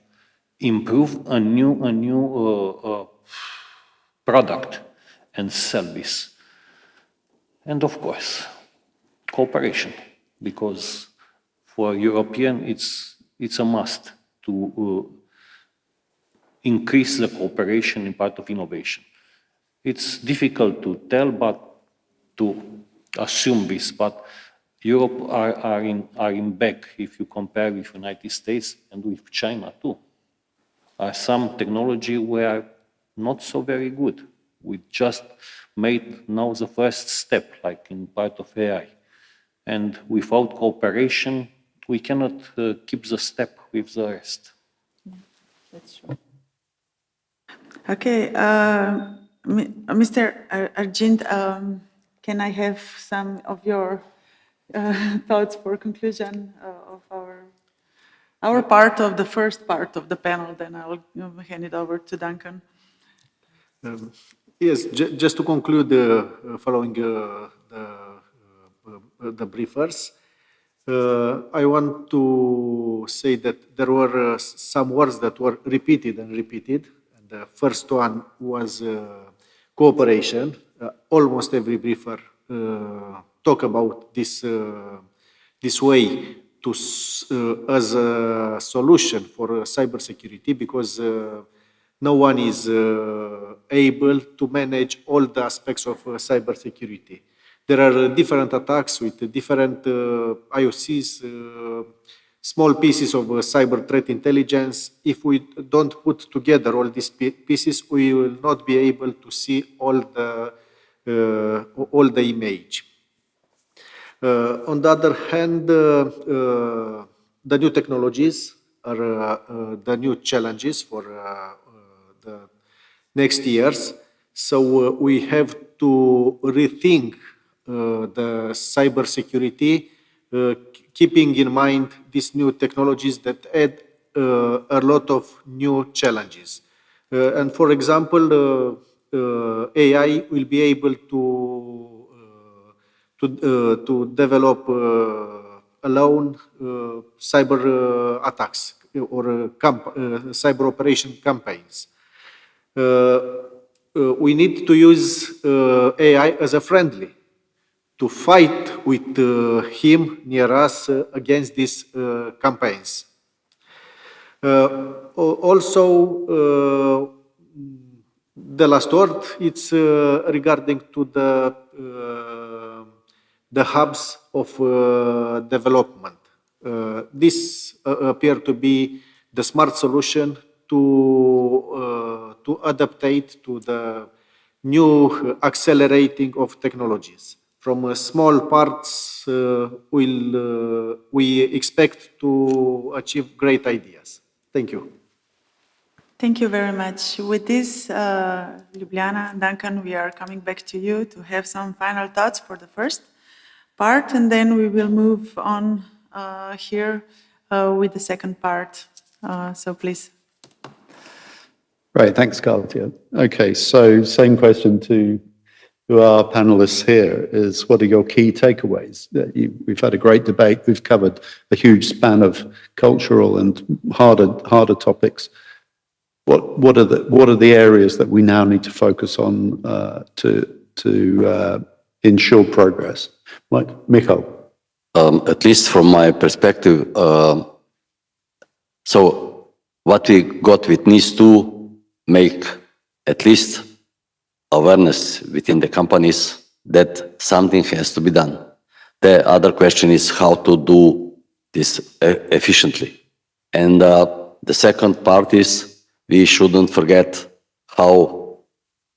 improve a new product and service. And of course, cooperation. because for European, it's a must to increase the cooperation in part of innovation. It's difficult to tell, but to assume this, but Europe are in back if you compare with United States and with China too. Some technology were not so very good. We just made now the first step, like in part of AI. And without cooperation, we cannot keep the step with the rest. That's true. Okay, Mr. Argint, can I have some of your thoughts for conclusion of our part of the first part of the panel? Then I'll hand it over to Duncan. Yes, just to conclude, following the briefers, I want to say that there were some words that were repeated and repeated. And the first one was cooperation. Almost every briefer talk about this way to as a solution for cybersecurity, because no one is able to manage all the aspects of cybersecurity. There are different attacks with different IOCs, small pieces of cyber threat intelligence. If we don't put together all these pieces, we will not be able to see all the image. On the other hand, the new technologies are the new challenges for the next years. So we have to rethink the cybersecurity, keeping in mind these new technologies that add a lot of new challenges. And for example, AI will be able to develop alone cyber attacks or cyber operation campaigns. We need to use AI as a friendly, to fight with him near us against these campaigns. Also, the last word, it's regarding to the hubs of development. This appear to be the smart solution to adaptate to the new accelerating of technologies. From small parts, we expect to achieve great ideas. Thank you. Thank you very much. With this, Ljubljana and Duncan, we are coming back to you to have some final thoughts for the first part, and then we will move on here with the second part. So please. Right, thanks, Katja. Okay, so same question to our panelists here is, what are your key takeaways? We've had a great debate. We've covered a huge span of cultural and harder topics. What are the areas that we now need to focus on to ensure progress? Michal. At least from my perspective, so what we got with needs to make at least awareness within the companies that something has to be done. The other question is how to do this efficiently. And the second part is we shouldn't forget how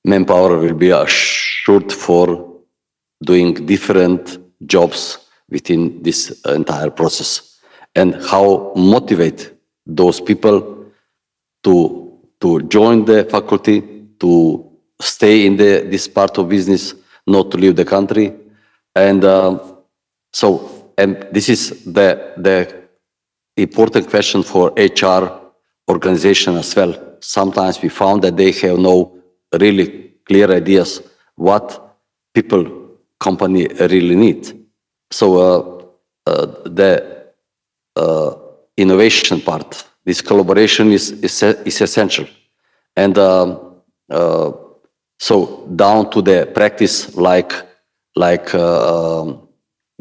manpower will be assured for doing different jobs within this entire process, and how motivate those people to join the faculty, to stay in this part of business, not to leave the country. And and this is the important question for HR organization as well. Sometimes we found that they have no really clear ideas what people, company really need. So the innovation part, this collaboration is essential. And so down to the practice, like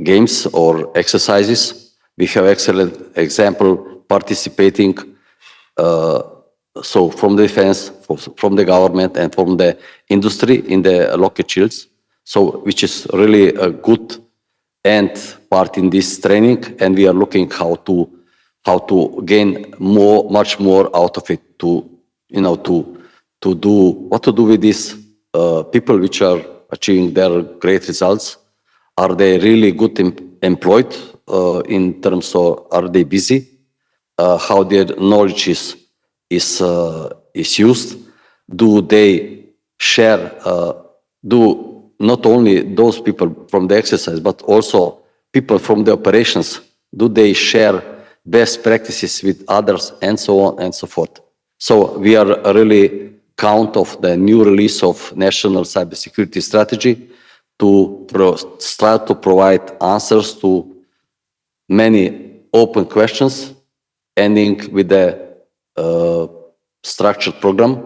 games or exercises. We have excellent example participating, so from the defense, from the government and from the industry in the local shields. So which is really a good end part in this training, and we are looking how to gain much more out of it to do what to do with these people which are achieving their great results. Are they really good employed in terms of are they busy? How their knowledge is used? Do they share? Do not only those people from the exercise, but also people from the operations, do they share best practices with others and so on and so forth? So we are really count of the new release of National Cybersecurity Strategy to start to provide answers to many open questions, ending with the structured program,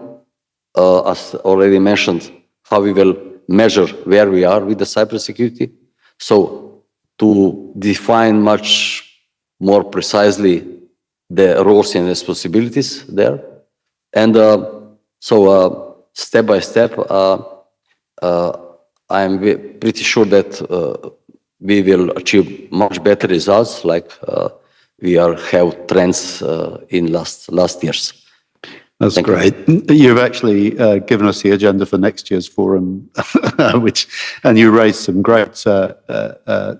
as already mentioned, how we will measure where we are with the cybersecurity. So to define much more precisely the roles and responsibilities there. And so step by step, I'm pretty sure that we will achieve much better results like we have trends in last years. That's great. You've actually given us the agenda for next year's forum, and you raised some great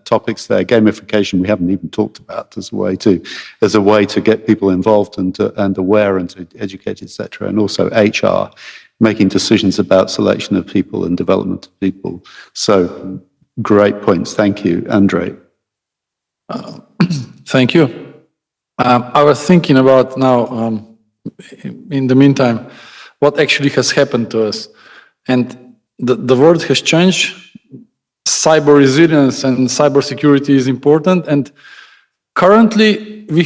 topics there. Gamification we haven't even talked about as a way to get people involved and aware and to educate, etc. And also HR, making decisions about selection of people and development of people. So great points. Thank you, Andrei. Thank you. I was thinking about now. In the meantime, what actually has happened to us. And the world has changed. Cyber resilience and cybersecurity is important. And currently, we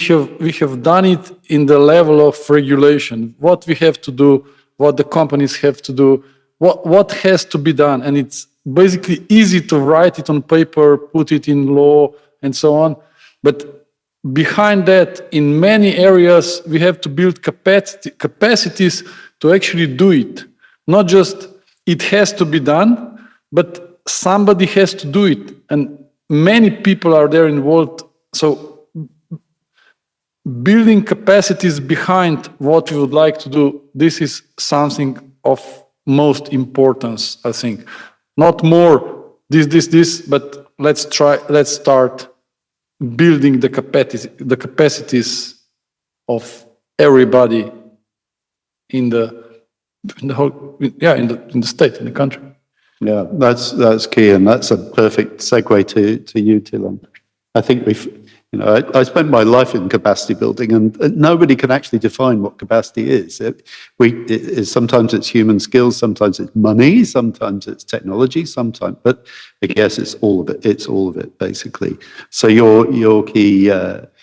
have done it in the level of regulation. What we have to do, what the companies have to do, what has to be done. And it's basically easy to write it on paper, put it in law, and so on. But behind that, in many areas, we have to build capacities to actually do it. Not just it has to be done, but somebody has to do it. And many people are there involved. So building capacities behind what we would like to do, this is something of most importance, I think. Not more this, but let's start building the capacities of everybody in the state, in the country. Yeah, that's key, and that's a perfect segue to you, Tilan. I think I spent my life in capacity building, and nobody can actually define what capacity is. Sometimes it's human skills, sometimes it's money, sometimes it's technology, but I guess it's all of it. It's all of it, basically. So your key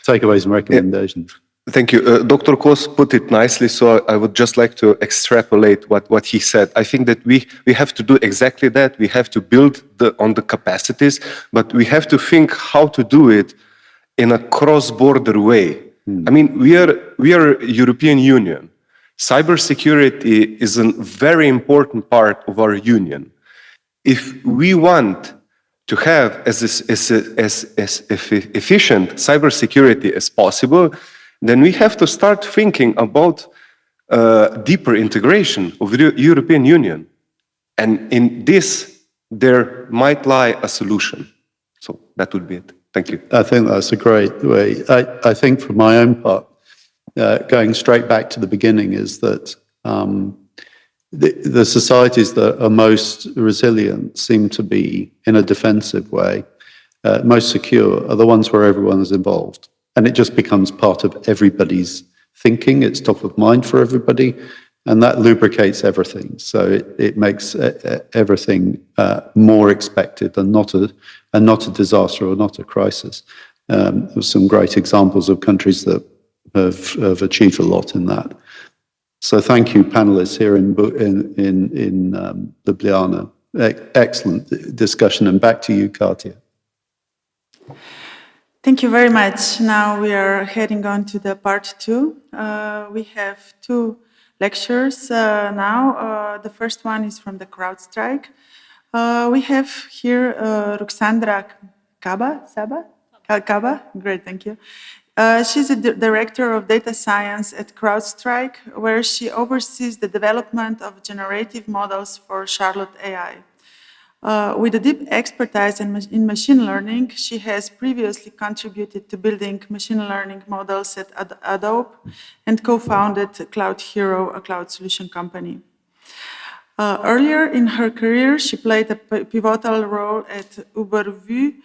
takeaways and recommendations. Thank you. Dr. Kos put it nicely, so I would just like to extrapolate what he said. I think that we have to do exactly that. We have to build on the capacities, but we have to think how to do it in a cross-border way. I mean, we are European Union. Cybersecurity is a very important part of our union. If we want to have as efficient cybersecurity as possible, then we have to start thinking about deeper integration of the European Union. And in this, there might lie a solution. So that would be it. Thank you. I think that's a great way. I think for my own part, going straight back to the beginning is that the societies that are most resilient seem to be in a defensive way, most secure are the ones where everyone is involved. And it just becomes part of everybody's thinking. It's top of mind for everybody. And that lubricates everything. So it makes everything more expected and not a disaster or not a crisis. There's some great examples of countries that have achieved a lot in that. So thank you, panelists here in Ljubljana. Excellent discussion. And back to you, Katia. Thank you very much. Now we are heading on to the part 2. We have 2 lectures now. The first one is from the CrowdStrike. We have here Ruxandra Kaba, great, thank you. She's the director of data science at CrowdStrike, where she oversees the development of generative models for Charlotte AI. With a deep expertise in machine learning, she has previously contributed to building machine learning models at Adobe and co-founded Cloud Hero, a cloud solution company. Earlier in her career, she played a pivotal role at UberVue,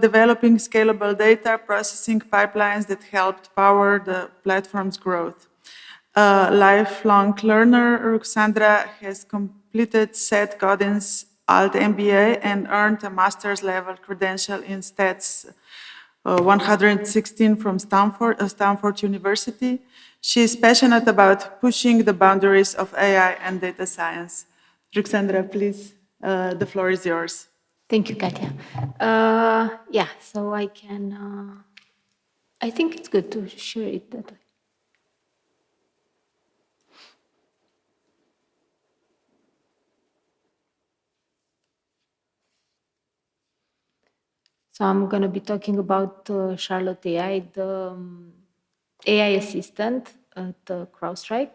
developing scalable data processing pipelines that helped power the platform's growth. Lifelong learner, Ruxandra has completed Seth Godin's Alt MBA and earned a master's level credential in Stats 116 from Stanford University. She is passionate about pushing the boundaries of AI and data science. Ruxandra, please, the floor is yours. Thank you, Katya. Yeah, so I can, I think it's good to share it that way. So I'm going to be talking about Charlotte AI, the AI assistant at CrowdStrike.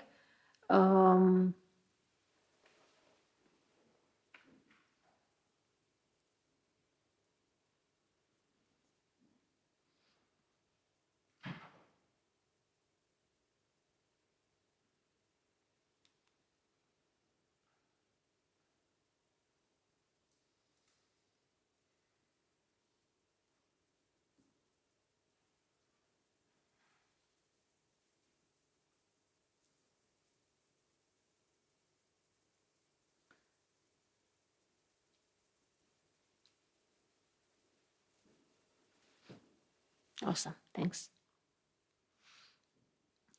Awesome, thanks.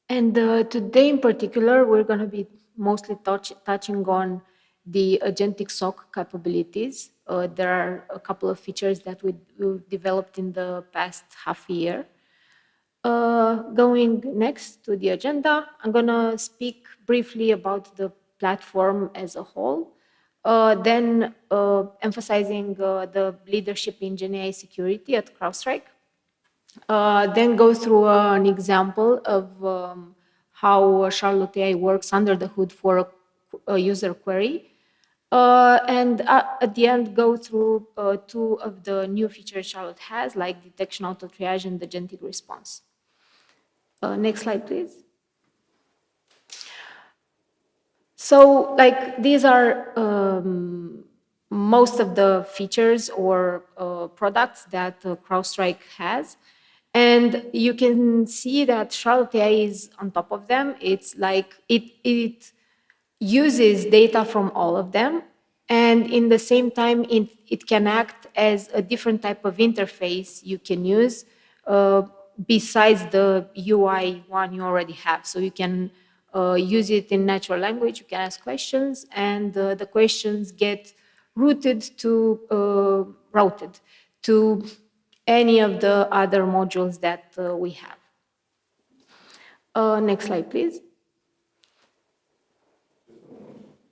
And today in particular, we're going to be mostly touching on the agentic SOC capabilities. There are a couple of features that we've developed in the past half year. Going next to the agenda, I'm going to speak briefly about the platform as a whole, then emphasizing the leadership in GenAI security at CrowdStrike. Then go through an example of how Charlotte AI works under the hood for a user query. And at the end, go through 2 of the new features Charlotte has, like detection auto-triage and agentic response. Next slide, please. So, like, these are most of the features or products that CrowdStrike has. And you can see that Charlotte AI is on top of them. It's like it uses data from all of them. And in the same time, it can act as a different type of interface you can use besides the UI one you already have. So you can use it in natural language, you can ask questions, and the questions get routed to any of the other modules that we have. Next slide, please.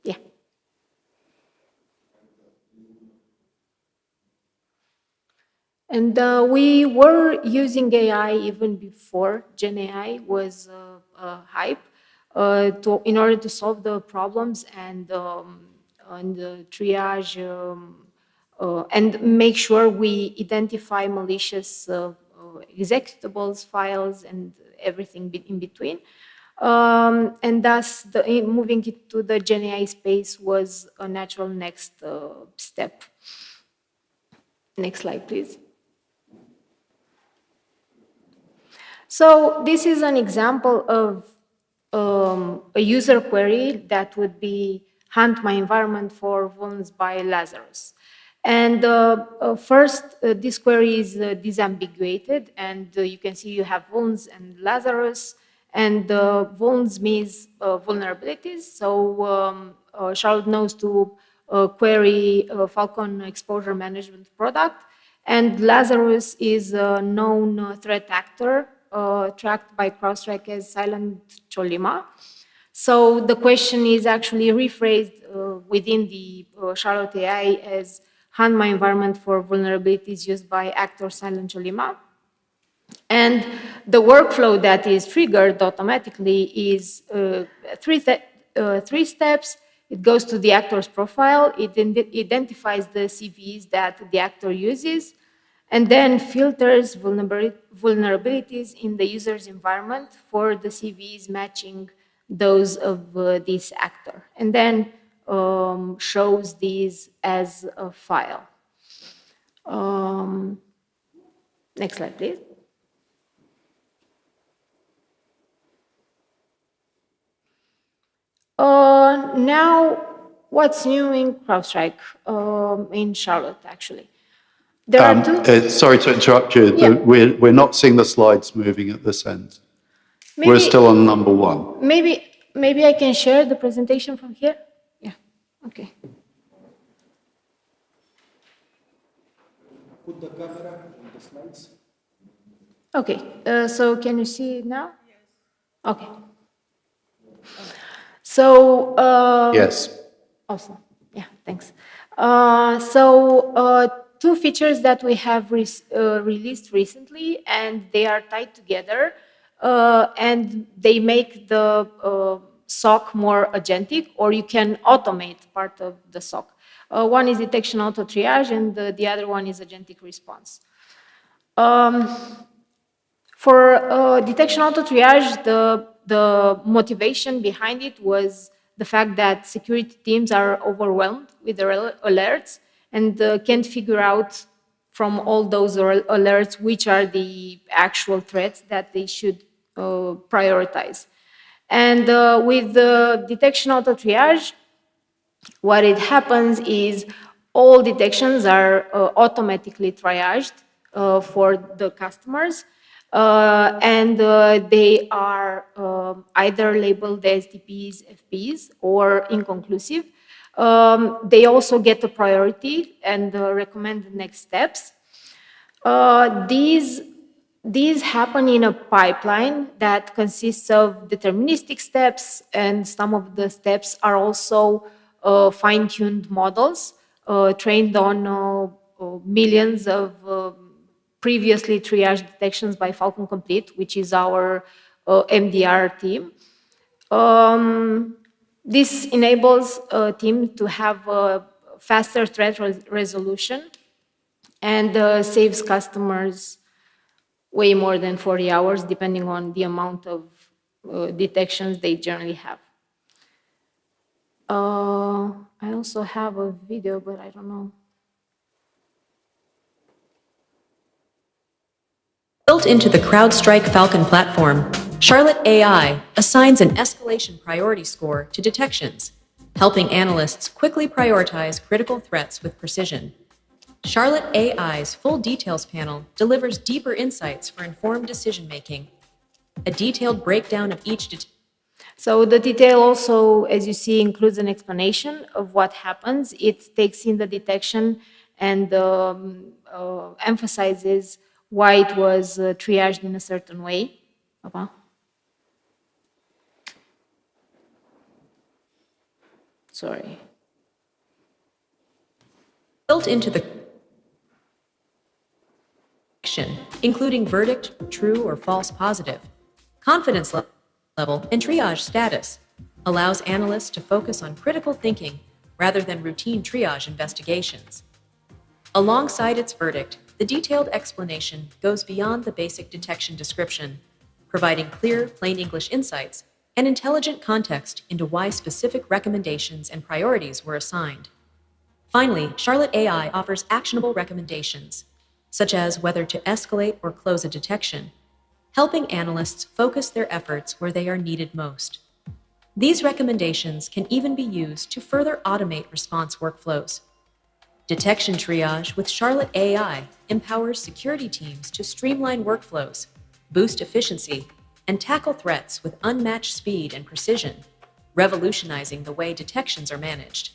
Yeah. And we were using AI even before GenAI was a hype in order to solve the problems and triage and make sure we identify malicious executables, files, and everything in between. And thus, moving it to the GenAI space was a natural next step. Next slide, please. So this is an example of a user query that would be hunt my environment for vulns by Lazarus. And first, this query is disambiguated, and you can see you have vulns and Lazarus, and vulns means vulnerabilities. So Charlotte knows to query Falcon exposure management product, And Lazarus is a known threat actor tracked by CrowdStrike as Silent Cholima. So the question is actually rephrased within the Charlotte AI as hunt my environment for vulnerabilities used by actor Silent Cholima. And the workflow that is triggered automatically is three steps. It goes to the actor's profile, it identifies the CVEs that the actor uses, and then filters vulnerabilities in the user's environment for the CVEs matching those of this actor, and then shows these as a file. Next slide, please. Now, what's new in CrowdStrike, in Charlotte, actually? There are two. Sorry to interrupt you. Yeah. We're not seeing the slides moving at this end. We're Maybe- still on number 1. Maybe I can share the presentation from here? Yeah, okay. Put the camera on the slides. Okay, so can you see it now? Yes. Okay. So, Yes. awesome. Yeah, thanks. Two features that we have released recently, and they are tied together, and they make the SOC more agentic, or you can automate part of the SOC. One is detection auto triage, and the other one is agentic response. For detection auto triage, the motivation behind it was the fact that security teams are overwhelmed with their alerts and can't figure out from all those alerts which are the actual threats that they should prioritize. And with the detection auto triage, what it happens is all detections are automatically triaged for the customers, and they are either labeled as TPs, FPs, or inconclusive. They also get a priority and recommend the next steps. These happen in a pipeline that consists of deterministic steps, and some of the steps are also fine-tuned models trained on millions of previously triaged detections by Falcon Complete, which is our MDR team. This enables a team to have a faster threat resolution and saves customers way more than 40 hours, depending on the amount of detections they generally have. I also have a video, but I don't know. Built into the CrowdStrike Falcon platform, Charlotte AI assigns an escalation priority score to detections, helping analysts quickly prioritize critical threats with precision. Charlotte AI's full details panel delivers deeper insights for informed decision-making. A detailed breakdown of each So the detail also, as you see, includes an explanation of what happens. It takes in the detection and emphasizes why it was triaged in a certain way. Papa? Sorry. built into the action, including verdict, true or false positive, confidence level, and triage status, allows analysts to focus on critical thinking rather than routine triage investigations. Alongside its verdict, the detailed explanation goes beyond the basic detection description, providing clear, plain English insights and intelligent context into why specific recommendations and priorities were assigned. Finally, Charlotte AI offers actionable recommendations, such as whether to escalate or close a detection, helping analysts focus their efforts where they are needed most. These recommendations can even be used to further automate response workflows. Detection triage with Charlotte AI empowers security teams to streamline workflows, boost efficiency, and tackle threats with unmatched speed and precision, revolutionizing the way detections are managed.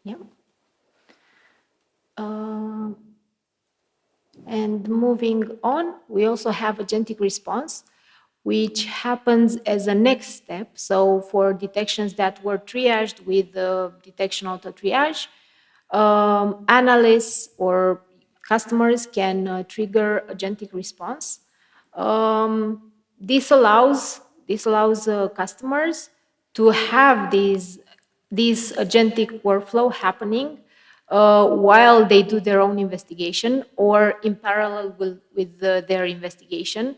Yep. And moving on, we also have agentic response, which happens as a next step. So for detections that were triaged with the detection auto triage, analysts or customers can trigger agentic response. This allows customers to have this agentic workflow happening while they do their own investigation or in parallel with their investigation,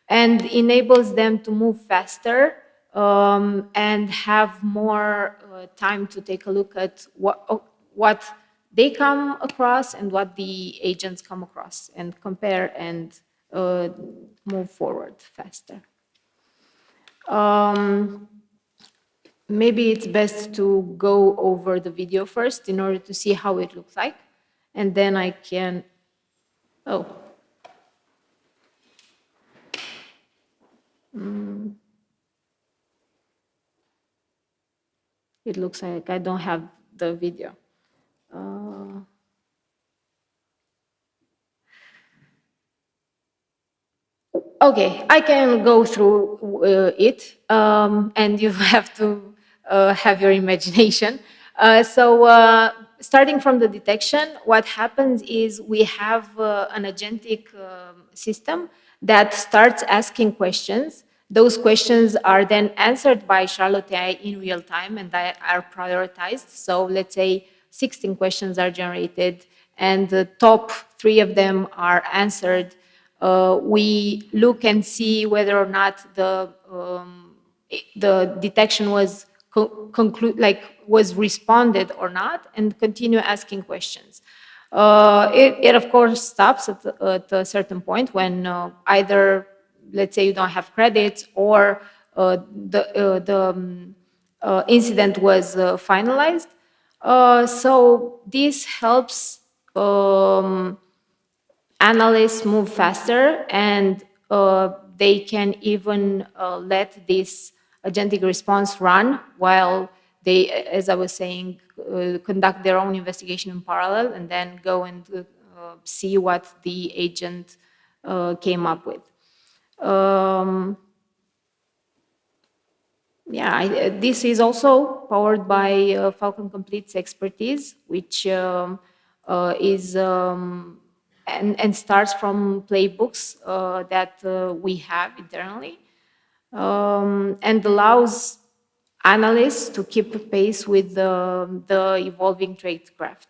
and enables them to move faster and have more time to take a look at what they come across and what the agents come across, and compare and move forward faster. Maybe it's best to go over the video first in order to see how it looks like, and then I can, oh. It looks like I don't have the video. Okay, I can go through it, and you have to have your imagination. Starting from the detection, what happens is we have an agentic system that starts asking questions. Those questions are then answered by Charlotte AI in real time and are prioritized. So let's say 16 questions are generated and the top 3 of them are answered. We look and see whether or not the detection was was responded or not, and continue asking questions. It of course stops at a certain point when either, let's say, you don't have credits or the incident was finalized. So this helps analysts move faster, and they can even let this agentic response run while they, as I was saying, conduct their own investigation in parallel and then go and see what the agent came up with. This is also powered by Falcon Complete's expertise, which is and starts from playbooks that we have internally, and allows analysts to keep pace with the evolving tradecraft.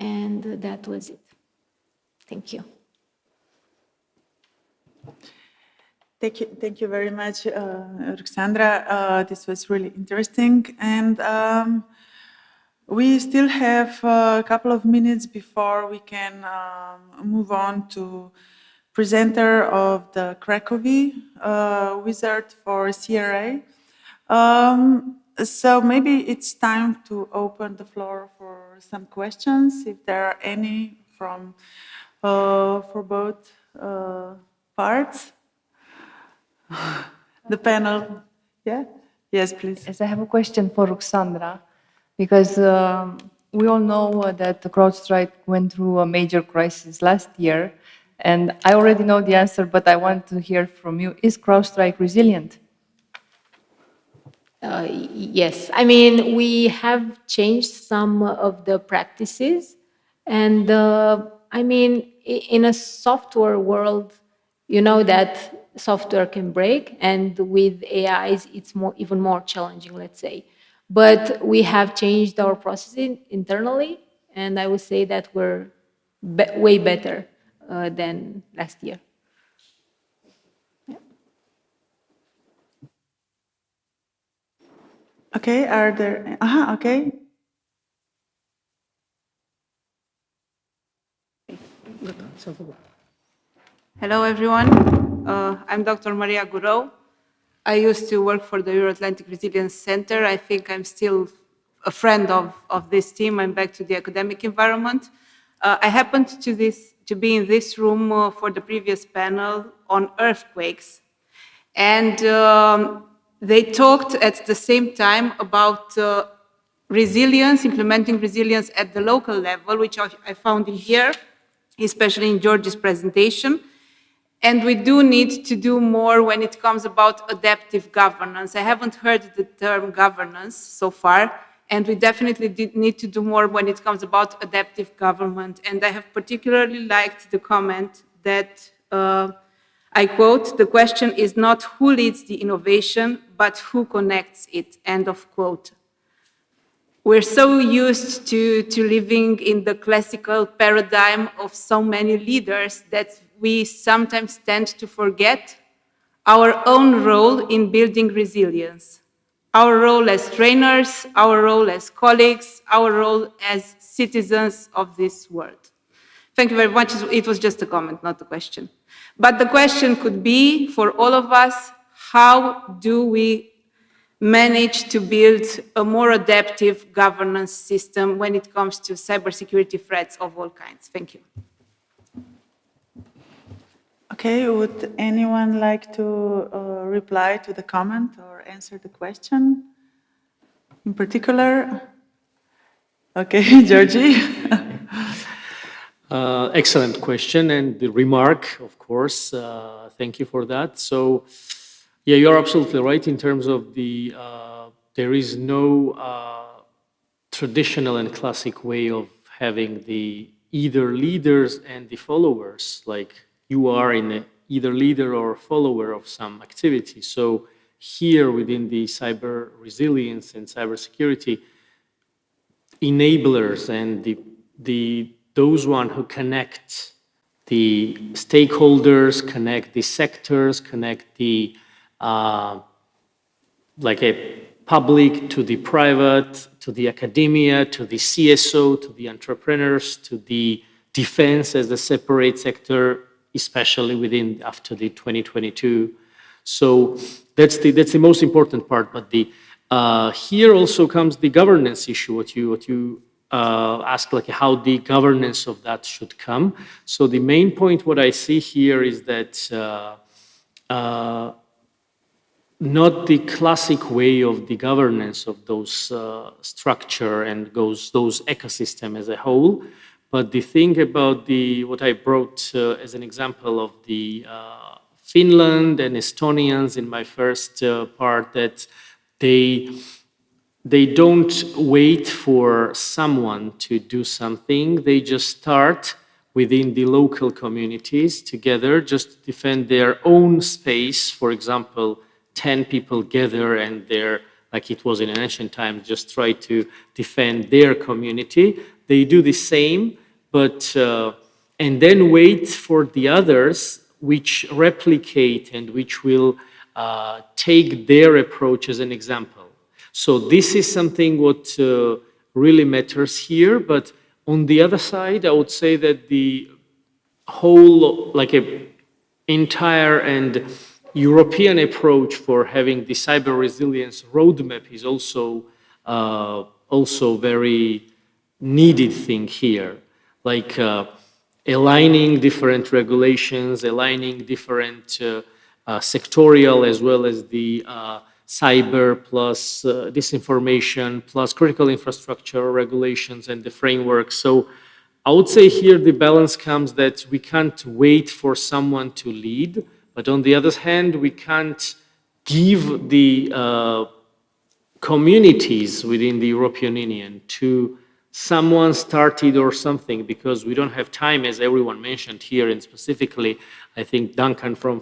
And that was it. Thank you. Thank you very much, Ruxandra. This was really interesting. And we still have a couple of minutes before we can move on to presenter of the Cracovie wizard for CRA. So maybe it's time to open the floor for some questions, if there are any from for both parts. The panel, yeah? Yes, please. Yes, I have a question for Ruxandra, because we all know that CrowdStrike went through a major crisis last year, and I already know the answer, but I want to hear from you. Is CrowdStrike resilient? Yes, I mean, we have changed some of the practices, and I mean, in a software world, you know that software can break, and with AIs, it's even more challenging, let's say. But we have changed our processes internally, and I would say that we're way better than last year. Okay, are there, okay. Hello, everyone. I'm Dr. Maria Gurou. I used to work for the Euro-Atlantic Resilience Center. I think I'm still a friend of this team. I'm back to the academic environment. I happened to be in this room for the previous panel on earthquakes. And they talked at the same time about resilience, implementing resilience at the local level, which I found in here, especially in George's presentation. And we do need to do more when it comes about adaptive governance. I haven't heard the term governance so far, and we definitely need to do more when it comes about adaptive government. And I have particularly liked the comment that, I quote, "The question is not who leads the innovation, but who connects it," end of quote. We're so used to living in the classical paradigm of so many leaders that we sometimes tend to forget our own role in building resilience, our role as trainers, our role as colleagues, our role as citizens of this world. Thank you very much. It was just a comment, not a question. But the question could be, for all of us, how do we manage to build a more adaptive governance system when it comes to cybersecurity threats of all kinds? Thank you. Okay, would anyone like to reply to the comment or answer the question in particular? Okay, Georgie. Excellent question and the remark, of course. Thank you for that. So, yeah, you're absolutely right in terms of the, there is no traditional and classic way of having the either leaders and the followers, like you are in a, either leader or follower of some activity. So here within the cyber resilience and cybersecurity, enablers and those one who connect the stakeholders, connect the sectors, connect the like a public to the private, to the academia, to the CSO, to the entrepreneurs, to the defense as a separate sector, especially within after the 2022. So that's the most important part. But the here also comes the governance issue. What you ask, like how the governance of that should come. So the main point what I see here is that not the classic way of the governance of those structure and those ecosystem as a whole, but the thing about the what I brought as an example of the Finland and Estonians in my first part, that they don't wait for someone to do something. They just start within the local communities together, just defend their own space. For example, 10 people gather and they're, like it was in ancient times, just try to defend their community. They do the same, but, and then wait for the others which replicate and which will take their approach as an example. So this is something what really matters here. But on the other side, I would say that the whole, like a entire and European approach for having the cyber resilience roadmap is also very needed thing here. Like aligning different regulations, aligning different sectorial as well as the cyber plus disinformation plus critical infrastructure regulations and the framework. So I would say here the balance comes that we can't wait for someone to lead, but on the other hand, we can't give the communities within the European Union to someone started or something, because we don't have time, as everyone mentioned here, and specifically, I think Duncan from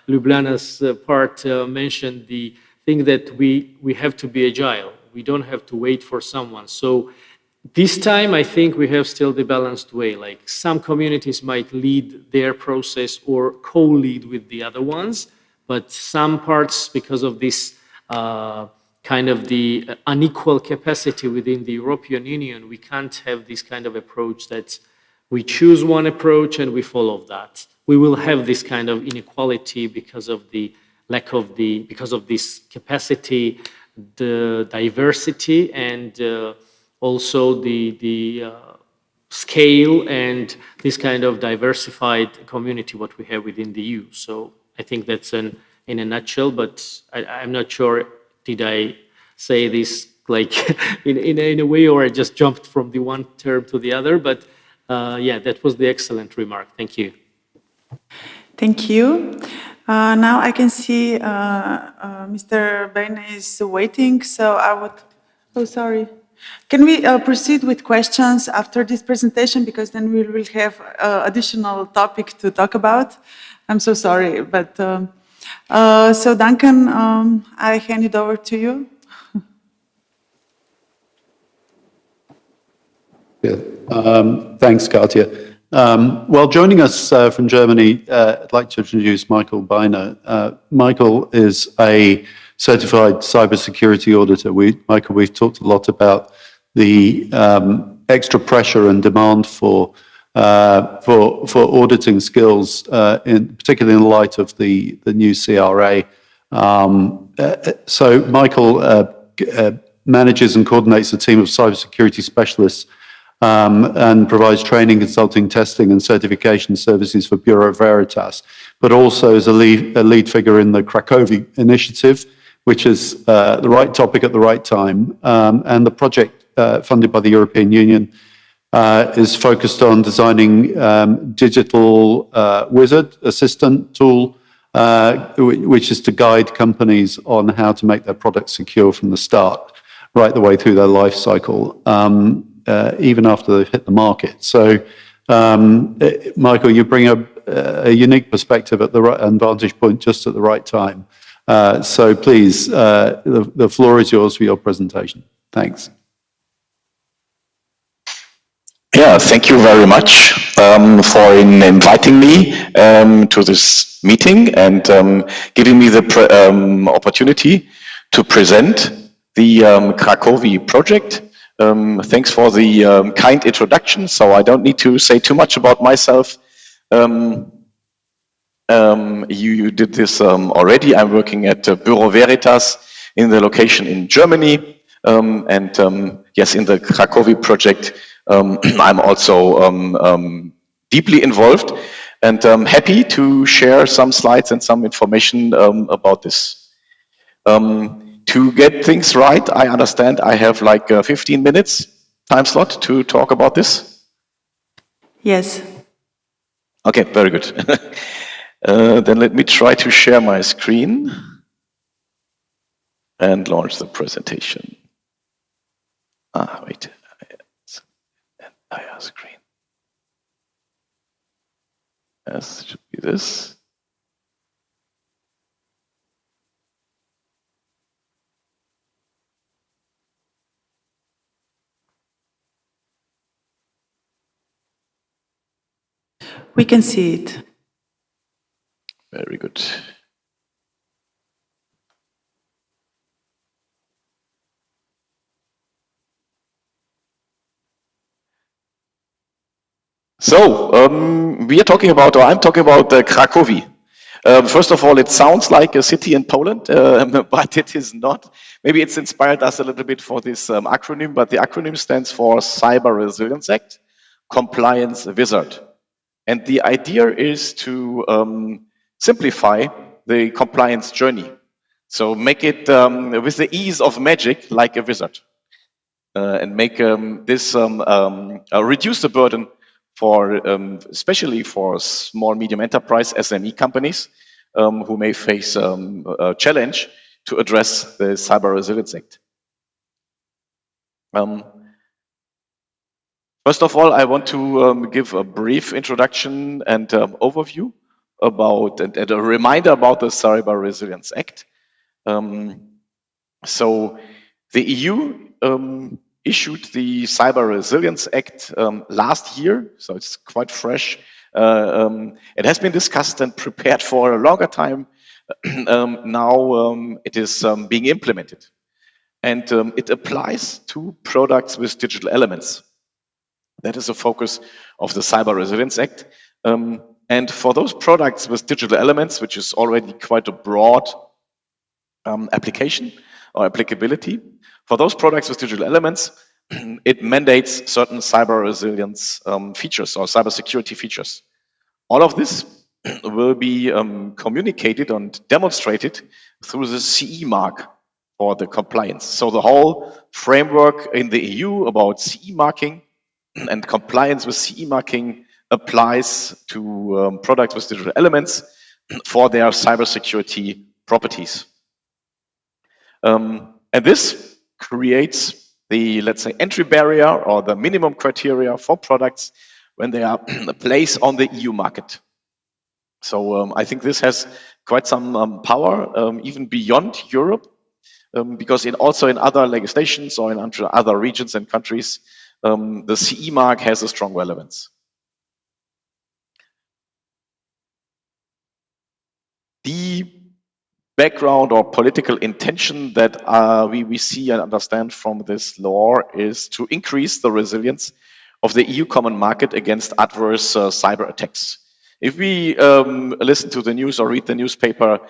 Ljubljana's part mentioned the thing that we have to be agile. We don't have to wait for someone. So this time, I think we have still the balanced way. Like some communities might lead their process or co-lead with the other ones, but some parts, because of this kind of the unequal capacity within the European Union, we can't have this kind of approach that we choose one approach and we follow that. We will have this kind of inequality because of the lack of because of this capacity, the diversity, and also the scale and this kind of diversified community what we have within the EU. So I think that's in a nutshell, but I'm not sure, did I say this like in a way, or I just jumped from the one term to the other. But yeah, that was the excellent remark. Thank you. Thank you. Now I can see Mr. Bain is waiting, so I would, oh, sorry. Can we proceed with questions after this presentation, because then we will have additional topic to talk about? I'm so sorry, but so Duncan, I hand it over to you. Yeah. Thanks, Katja. Well, joining us from Germany, I'd like to introduce Michael Beiner. Michael is a certified cybersecurity auditor. Michael, we've talked a lot about the extra pressure and demand for auditing skills, particularly in light of the new CRA. So Michael manages and coordinates a team of cybersecurity specialists and provides training, consulting, testing, and certification services for Bureau Veritas, but also is a lead figure in the Cracovia initiative, which is the right topic at the right time. And the project funded by the European Union is focused on designing digital wizard assistant tool, which is to guide companies on how to make their products secure from the start, right the way through their life cycle. Even after they've hit the market. So, Michael, you bring a unique perspective at the right vantage point just at the right time. So please, the floor is yours for your presentation. Thanks. Yeah, thank you very much for inviting me to this meeting and giving me the opportunity to present the Cracovia project. Thanks for the kind introduction, so I don't need to say too much about myself. You did this already. I'm working at Bureau Veritas in the location in Germany. Yes, in the Cracovia project, I'm also deeply involved, and I'm happy to share some slides and some information about this. To get things right, I understand I have like 15 minutes time slot to talk about this. Yes. Okay, very good. Then let me try to share my screen and launch the presentation. Wait, entire screen. Yes, it should be this. We can see it. Very good. So, we are talking about, or I'm talking about Cracovia. First of all, it sounds like a city in Poland, but it is not. Maybe it's inspired us a little bit for this acronym, but the acronym stands for Cyber Resilience Act, Compliance Wizard. And the idea is to simplify the compliance journey. So make it with the ease of magic, like a wizard. And make this, reduce the burden for, especially for small, medium enterprise SME companies who may face a challenge to address the Cyber Resilience Act. First of all, I want to give a brief introduction and overview about, and a reminder about the Cyber Resilience Act. So the EU issued the Cyber Resilience Act last year, so it's quite fresh. It has been discussed and prepared for a longer time. Now it is being implemented. And it applies to products with digital elements. That is the focus of the Cyber Resilience Act. And for those products with digital elements, which is already quite a broad application or applicability, for those products with digital elements, it mandates certain cyber resilience features or cybersecurity features. All of this will be communicated and demonstrated through the CE mark. for the compliance. So the whole framework in the EU about CE marking and compliance with CE marking applies to products with digital elements for their cybersecurity properties. And this creates the, let's say, entry barrier or the minimum criteria for products when they are placed on the EU market. So I think this has quite some power, even beyond Europe, because also in other legislations or in other regions and countries, the CE mark has a strong relevance. The background or political intention that we see and understand from this law is to increase the resilience of the EU common market against adverse cyber attacks. If we listen to the news or read the newspaper,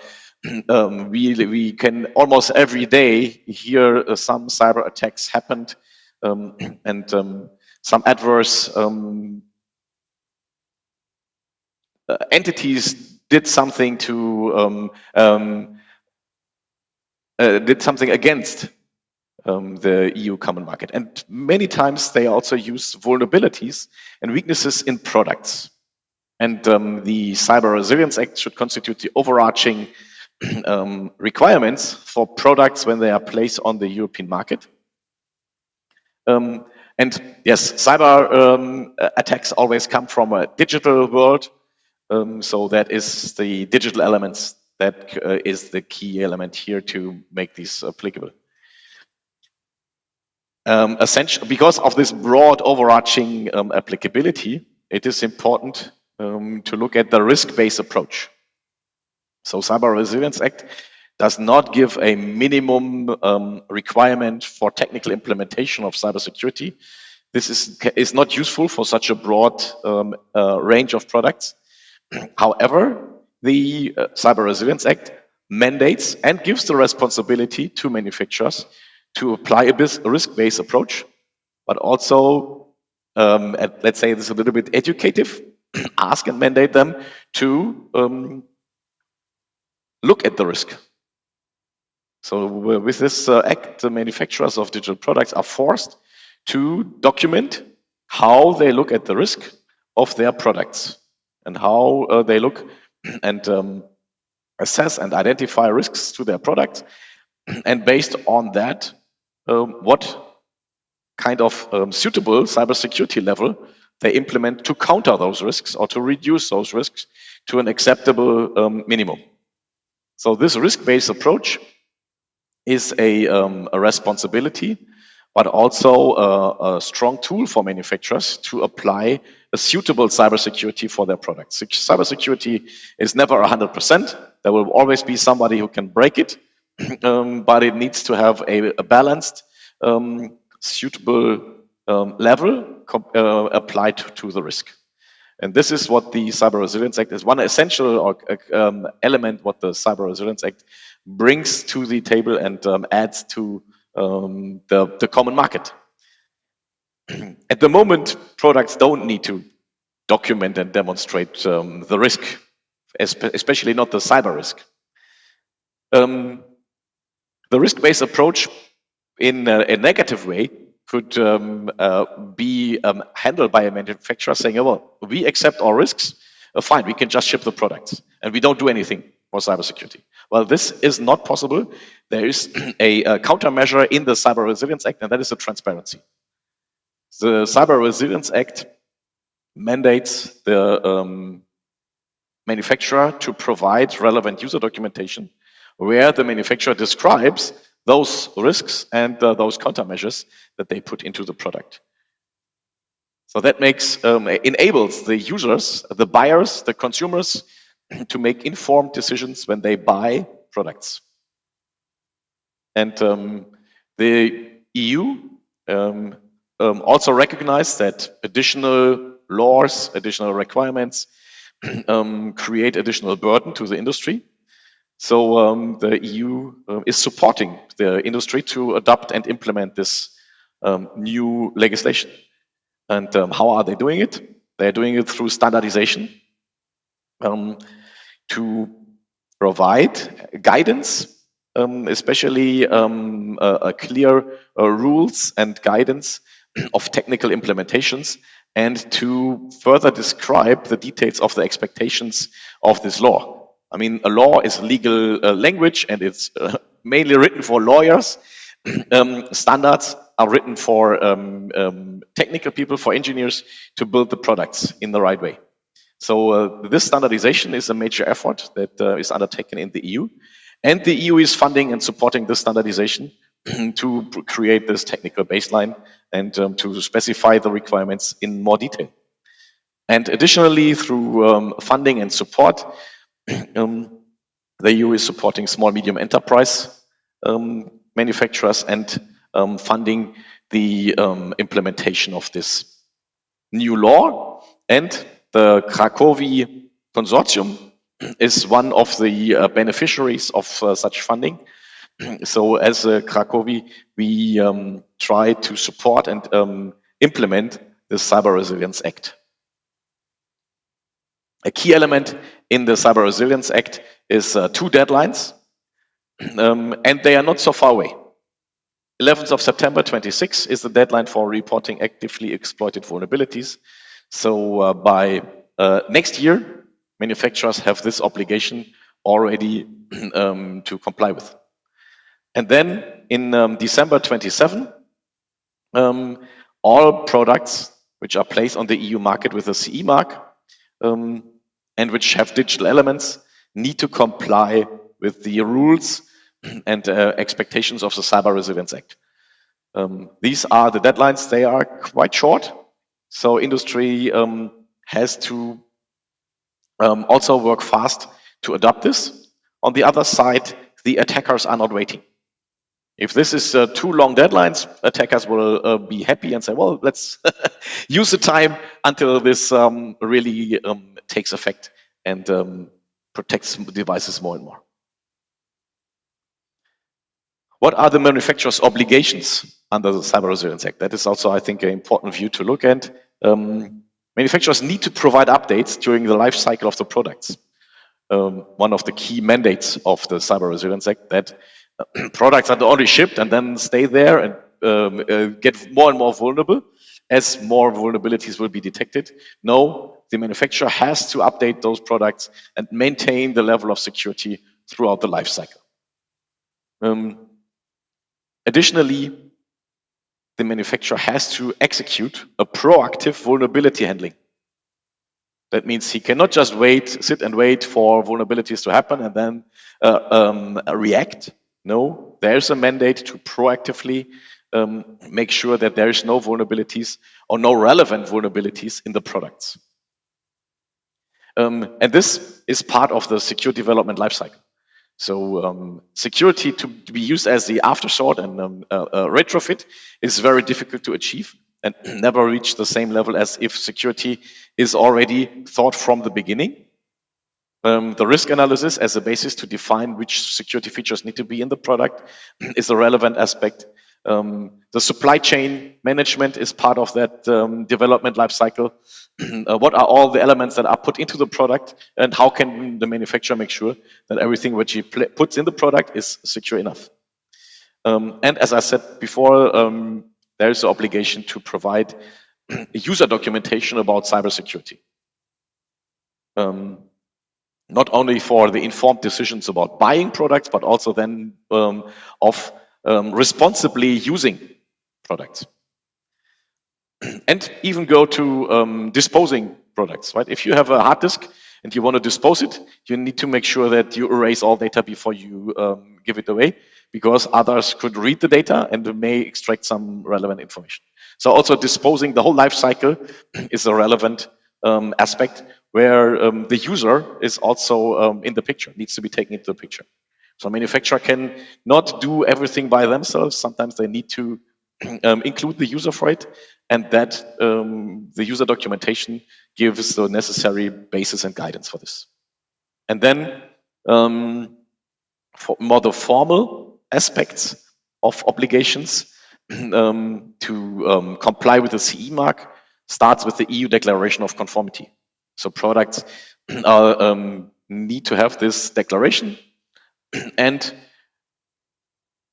we can almost every day hear some cyber attacks happened and some adverse entities did something to did something against the EU common market. And many times they also use vulnerabilities and weaknesses in products. And the Cyber Resilience Act should constitute the overarching requirements for products when they are placed on the European market. And yes, cyber attacks always come from a digital world. So that is the digital elements that is the key element here to make this applicable. Essentially, because of this broad overarching applicability, it is important to look at the risk-based approach. So Cyber Resilience Act does not give a minimum requirement for technical implementation of cybersecurity. This is not useful for such a broad range of products. However, the Cyber Resilience Act mandates and gives the responsibility to manufacturers to apply a risk-based approach, but also, let's say this is a little bit educative, ask and mandate them to look at the risk. So with this act, the manufacturers of digital products are forced to document how they look at the risk of their products and how they look and assess and identify risks to their product. And based on that, what kind of suitable cybersecurity level they implement to counter those risks or to reduce those risks to an acceptable minimum. So this risk-based approach is a responsibility, but also a strong tool for manufacturers to apply a suitable cybersecurity for their products. Cybersecurity is never 100%. There will always be somebody who can break it, but it needs to have a balanced, suitable level applied to the risk. And this is what the Cyber Resilience Act is, one essential element what the Cyber Resilience Act brings to the table and adds to the common market. At the moment, products don't need to document and demonstrate the risk, especially not the cyber risk. The risk-based approach in a negative way could be handled by a manufacturer saying, oh, well, we accept all risks, fine, we can just ship the products, and we don't do anything for cybersecurity. Well, this is not possible. There is a countermeasure in the Cyber Resilience Act, and that is the transparency. The Cyber Resilience Act mandates the manufacturer to provide relevant user documentation where the manufacturer describes those risks and those countermeasures that they put into the product. So that enables the users, the buyers, the consumers to make informed decisions when they buy products. And the EU also recognized that additional laws, additional requirements create additional burden to the industry. So the EU is supporting the industry to adopt and implement this new legislation. And how are they doing it? They're doing it through standardization to provide guidance especially clear rules and guidance of technical implementations, and to further describe the details of the expectations of this law. I mean, a law is legal language, and it's mainly written for lawyers. Standards are written for technical people, for engineers, to build the products in the right way. So this standardization is a major effort that is undertaken in the EU. And the EU is funding and supporting this standardization to create this technical baseline and to specify the requirements in more detail. And additionally, through funding and support, the EU is supporting small, medium enterprise manufacturers and funding the implementation of this new law. And the Cracovia Consortium is one of the beneficiaries of such funding. So as Cracovia, we try to support and implement the Cyber Resilience Act. A key element in the Cyber Resilience Act is 2 deadlines, and they are not so far away. 11th of September 26 is the deadline for reporting actively exploited vulnerabilities. So by next year, manufacturers have this obligation already to comply with. And then in December 27, all products which are placed on the EU market with a CE mark and which have digital elements need to comply with the rules and expectations of the Cyber Resilience Act. These are the deadlines. They are quite short. So industry has to also work fast to adopt this. On the other side, the attackers are not waiting. If this is too long deadlines, attackers will be happy and say, well, let's use the time until this really takes effect and protects devices more and more. What are the manufacturer's obligations under the Cyber Resilience Act? That is also, I think, an important view to look at. Manufacturers need to provide updates during the life cycle of the products. One of the key mandates of the Cyber Resilience Act, that products are only shipped and then stay there and get more and more vulnerable as more vulnerabilities will be detected. No, the manufacturer has to update those products and maintain the level of security throughout the life cycle. Additionally, the manufacturer has to execute a proactive vulnerability handling. That means he cannot just sit and wait for vulnerabilities to happen and then react. No, there's a mandate to proactively make sure that there is no vulnerabilities or no relevant vulnerabilities in the products. And this is part of the secure development lifecycle. So security to be used as the afterthought and retrofit is very difficult to achieve and never reach the same level as if security is already thought from the beginning. The risk analysis as a basis to define which security features need to be in the product is a relevant aspect. The supply chain management is part of that development lifecycle. What are all the elements that are put into the product, and how can the manufacturer make sure that everything which he puts in the product is secure enough? And as I said before, there is an obligation to provide user documentation about cybersecurity. Not only for the informed decisions about buying products, but also then of responsibly using products. And even go to disposing products, right? If you have a hard disk and you want to dispose it, you need to make sure that you erase all data before you give it away, because others could read the data and may extract some relevant information. So also disposing, the whole life cycle is a relevant aspect where the user is also in the picture, needs to be taken into the picture. So a manufacturer can not do everything by themselves. Sometimes they need to include the user for it, and that the user documentation gives the necessary basis and guidance for this. And then for more the formal aspects of obligations to comply with the CE mark starts with the EU Declaration of Conformity. So products need to have this declaration, and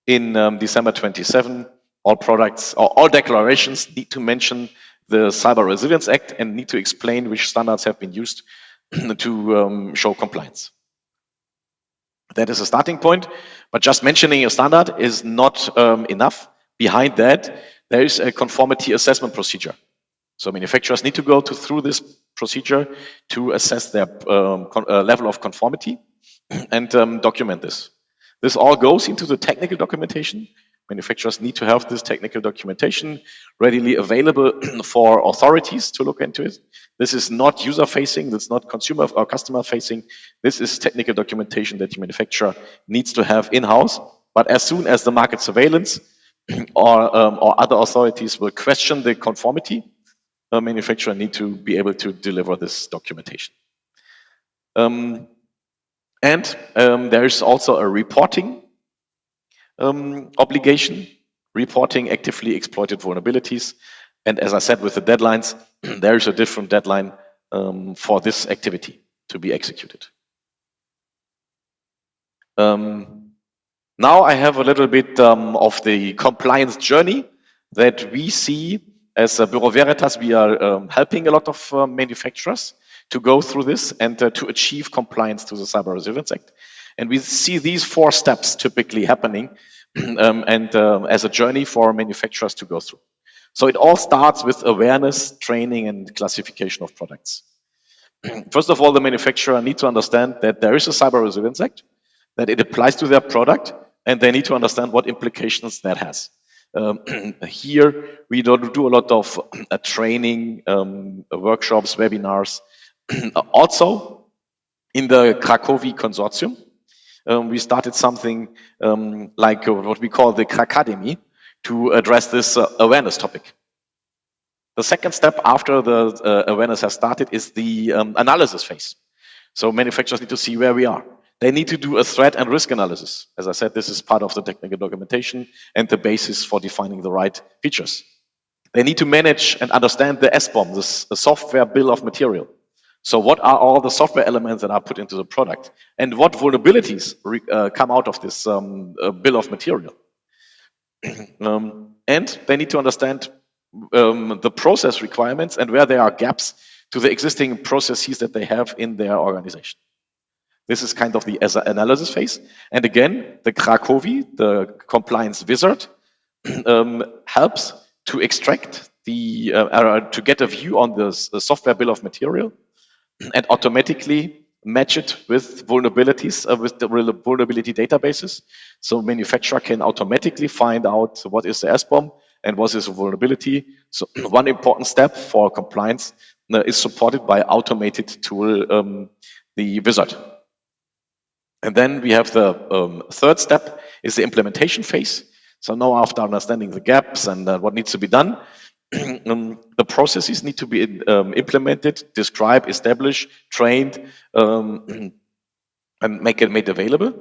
in December 27, all products or all declarations need to mention the Cyber Resilience Act and need to explain which standards have been used to show compliance. That is a starting point, but just mentioning a standard is not enough. Behind that, there is a conformity assessment procedure. So manufacturers need to go through this procedure to assess their level of conformity and document this. This all goes into the technical documentation. Manufacturers need to have this technical documentation readily available for authorities to look into it. This is not user-facing, that's not consumer or customer-facing. This is technical documentation that the manufacturer needs to have in-house. But as soon as the market surveillance or other authorities will question the conformity, a manufacturer need to be able to deliver this documentation. There is also a reporting obligation, reporting actively exploited vulnerabilities. And as I said, with the deadlines, there is a different deadline for this activity to be executed. Now I have a little bit of the compliance journey that we see as Bureau Veritas. We are helping a lot of manufacturers to go through this and to achieve compliance to the Cyber Resilience Act. And we see these 4 steps typically happening as a journey for manufacturers to go through. So it all starts with awareness, training, and classification of products. First of all, the manufacturer needs to understand that there is a Cyber Resilience Act, that it applies to their product, and they need to understand what implications that has. Here, we don't do a lot of training, workshops, webinars. Also, in the Cracovia consortium, we started something like what we call the Cracademy to address this awareness topic. The second step after the awareness has started is the analysis phase. So manufacturers need to see where we are. They need to do a threat and risk analysis. As I said, this is part of the technical documentation and the basis for defining the right features. They need to manage and understand the SBOM, the software bill of material. So what are all the software elements that are put into the product? And what vulnerabilities come out of this bill of material? And they need to understand the process requirements and where there are gaps to the existing processes that they have in their organization. This is kind of the analysis phase. And again, the Cracovia, the compliance wizard, helps to extract to get a view on the software bill of material and automatically match it with vulnerabilities, with the vulnerability databases. So manufacturer can automatically find out what is the SBOM and what is a vulnerability. So one important step for compliance is supported by automated tool, the wizard. And then we have the third step is the implementation phase. So now after understanding the gaps and what needs to be done, the processes need to be implemented, described, established, trained, and made available.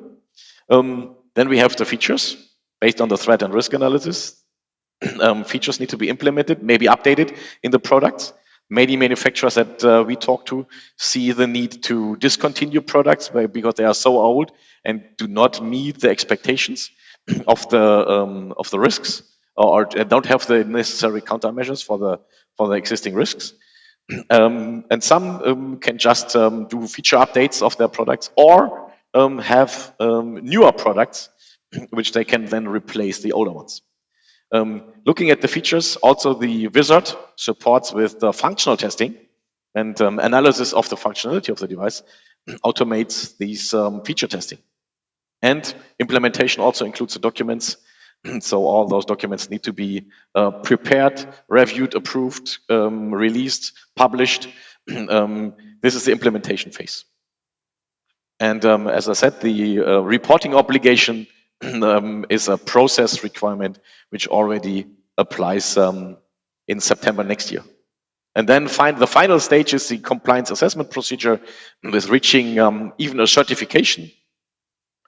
Then we have the features based on the threat and risk analysis. Features need to be implemented, maybe updated in the products. Many manufacturers that we talk to see the need to discontinue products because they are so old and do not meet the expectations of the risks, or don't have the necessary countermeasures for the existing risks. And some can just do feature updates of their products, or have newer products which they can then replace the older ones. Looking at the features, also the wizard supports with the functional testing and analysis of the functionality of the device, automates these feature testing. And implementation also includes the documents. So all those documents need to be prepared, reviewed, approved, released, published. This is the implementation phase. And as I said, the reporting obligation is a process requirement which already applies in September next year. And then the final stage is the compliance assessment procedure with reaching even a certification.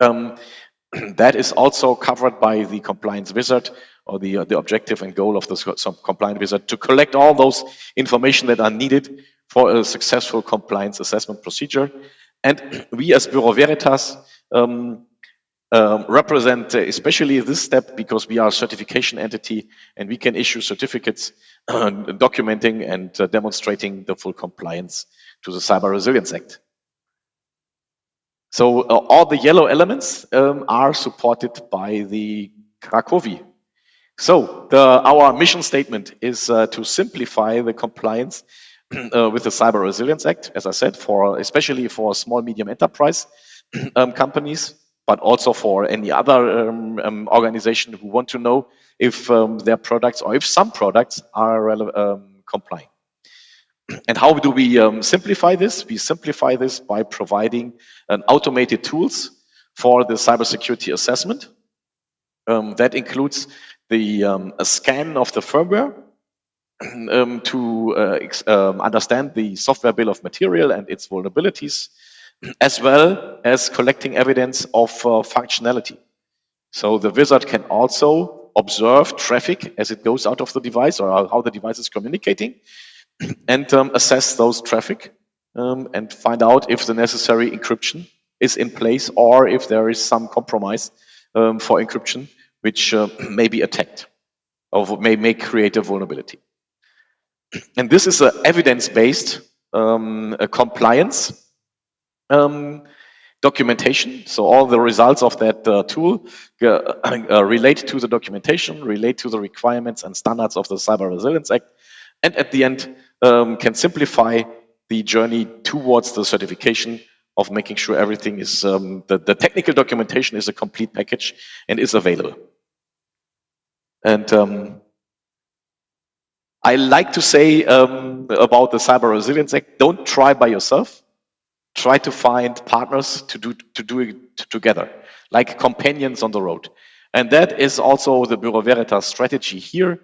That is also covered by the compliance wizard, or the objective and goal of the compliance wizard, to collect all those information that are needed for a successful compliance assessment procedure. And we as Bureau Veritas represent especially this step because we are a certification entity and we can issue certificates documenting and demonstrating the full compliance to the Cyber Resilience Act. So all the yellow elements are supported by the Cracovia. So our mission statement is to simplify the compliance with the Cyber Resilience Act, as I said, especially for small, medium enterprise companies, but also for any other organization who want to know if their products or if some products are complying. And how do we simplify this? We simplify this by providing automated tools for the cybersecurity assessment. That includes a scan of the firmware to understand the software bill of material and its vulnerabilities, as well as collecting evidence of functionality. So the wizard can also observe traffic as it goes out of the device or how the device is communicating and assess those traffic and find out if the necessary encryption is in place or if there is some compromise for encryption which may be attacked or may create a vulnerability. And this is an evidence-based compliance documentation. So all the results of that tool relate to the documentation, relate to the requirements and standards of the Cyber Resilience Act, and at the end can simplify the journey towards the certification of making sure everything is, the technical documentation is a complete package and is available. And I like to say about the Cyber Resilience Act, don't try by yourself. Try to find partners to do it together, like companions on the road. And that is also the Bureau Veritas strategy here.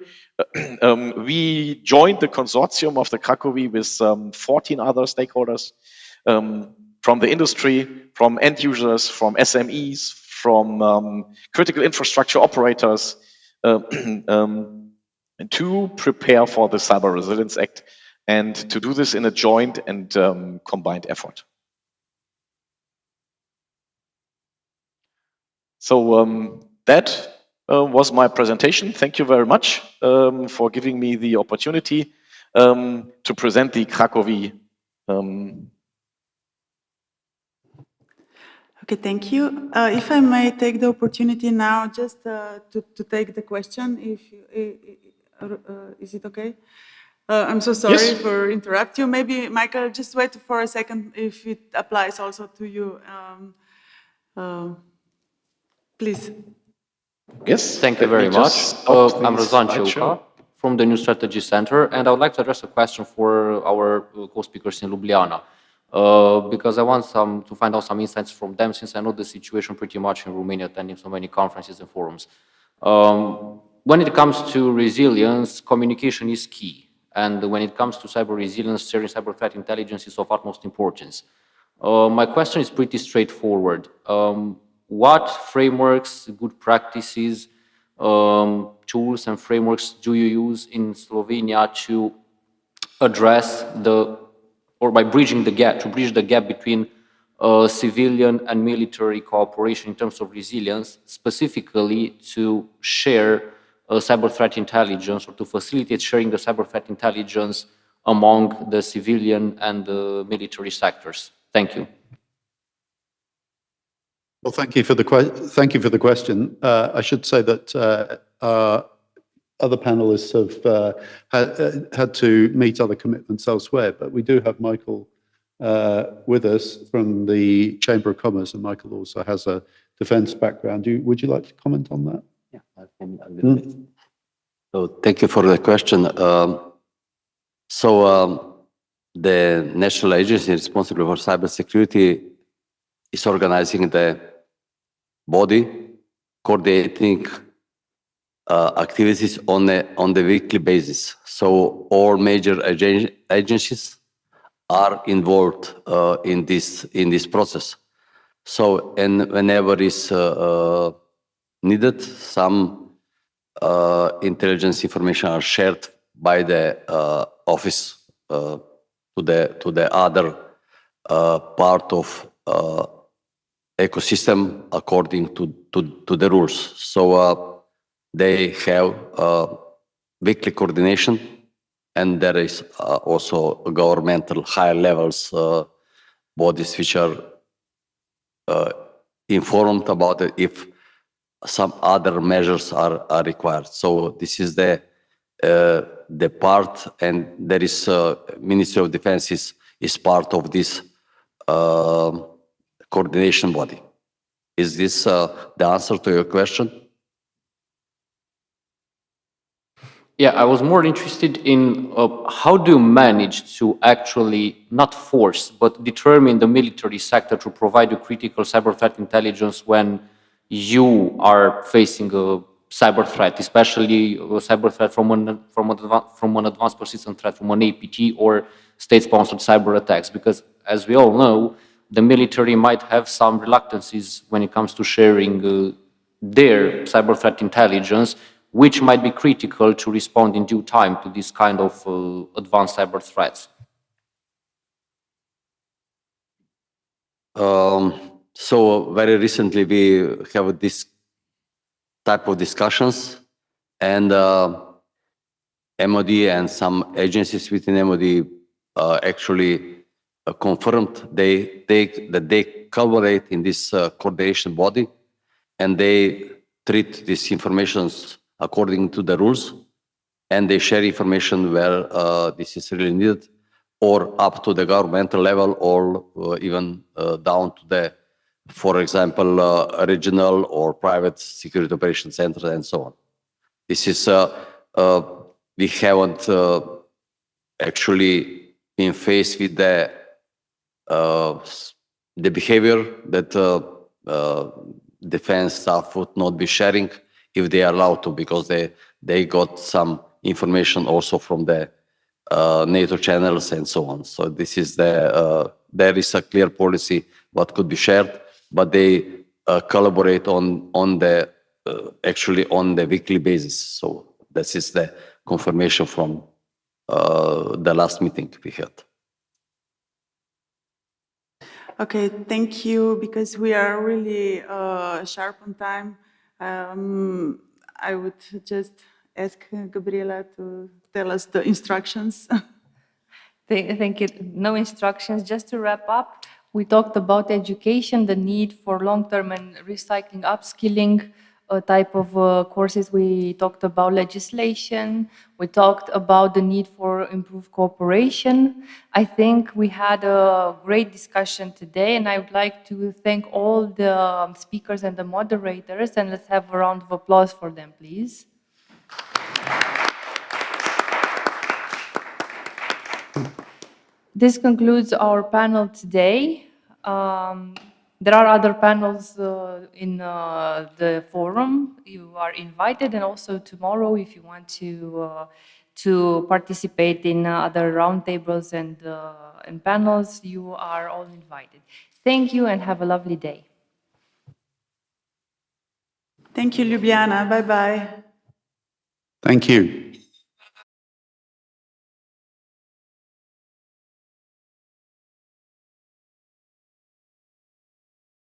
We joined the consortium of the Cracovia with 14 other stakeholders from the industry, from end users, from SMEs, from critical infrastructure operators, to prepare for the Cyber Resilience Act and to do this in a joint and combined effort. So that was my presentation. Thank you very much for giving me the opportunity to present the Cracovia. Okay, thank you. If I may take the opportunity now just to take the question, if you, is it okay? I'm so sorry for interrupt you. Maybe, Michael, just wait for a second if it applies also to you. Please. Yes. Thank you very much. I'm Razan Cilca from the New Strategy Center, and I would like to address a question for our co-speakers in Ljubljana, because I want to find out some insights from them, since I know the situation pretty much in Romania, attending so many conferences and forums. When it comes to resilience, communication is key. And when it comes to cyber resilience, sharing cyber threat intelligence is of utmost importance. My question is pretty straightforward. What frameworks, good practices, tools and frameworks do you use in Slovenia to address or by bridging the gap, to bridge the gap between civilian and military cooperation in terms of resilience, specifically to share cyber threat intelligence or to facilitate sharing the cyber threat intelligence among the civilian and the military sectors? Thank you. Well, thank you for the question. I should say that other panelists have had to meet other commitments elsewhere, but we do have Michael with us from the Chamber of Commerce, and Michael also has a defense background. Would you like to comment on that? Yeah, I can. So thank you for the question. The national agency responsible for cybersecurity is organizing the body, coordinating activities on the weekly basis. So all major agencies are involved in this process. So, and whenever is needed, some intelligence information are shared by the office to the other part of ecosystem according to the rules. So they have weekly coordination, and there is also governmental higher levels bodies which are informed about it if some other measures are required. So this is the part, and there is Ministry of Defense is part of this coordination body. Is this the answer to your question? Yeah, I was more interested in how do you manage to actually not force, but determine the military sector to provide you critical cyber threat intelligence when you are facing a cyber threat, especially a cyber threat from an advanced persistent threat, from an APT or state-sponsored cyber attacks? Because as we all know, the military might have some reluctances when it comes to sharing their cyber threat intelligence, which might be critical to respond in due time to this kind of advanced cyber threats. So very recently we have this type of discussions, and MOD and some agencies within MOD actually confirmed that they collaborate in this coordination body, and they treat these informations according to the rules, and they share information where this is really needed, or up to the governmental level, or even down to the, for example, regional or private security operations centers and so on. This is, we haven't actually been faced with the behavior that defense staff would not be sharing if they are allowed to, because they got some information also from the NATO channels and so on. So this is there is a clear policy what could be shared, but they collaborate on the actually on the weekly basis. So this is the confirmation from the last meeting we had. Okay, thank you, because we are really sharp on time. I would just ask Gabriela to tell us the instructions. Thank you. No instructions. Just to wrap up, we talked about education, the need for long-term and recycling, upskilling type of courses. We talked about legislation. We talked about the need for improved cooperation. I think we had a great discussion today, and I would like to thank all the speakers and the moderators, and let's have a round of applause for them, please. This concludes our panel today. There are other panels in the forum. You are invited, and also tomorrow, if you want to participate in other roundtables and panels, you are all invited. Thank you, and have a lovely day. Thank you, Ljubljana. Bye-bye. Thank you.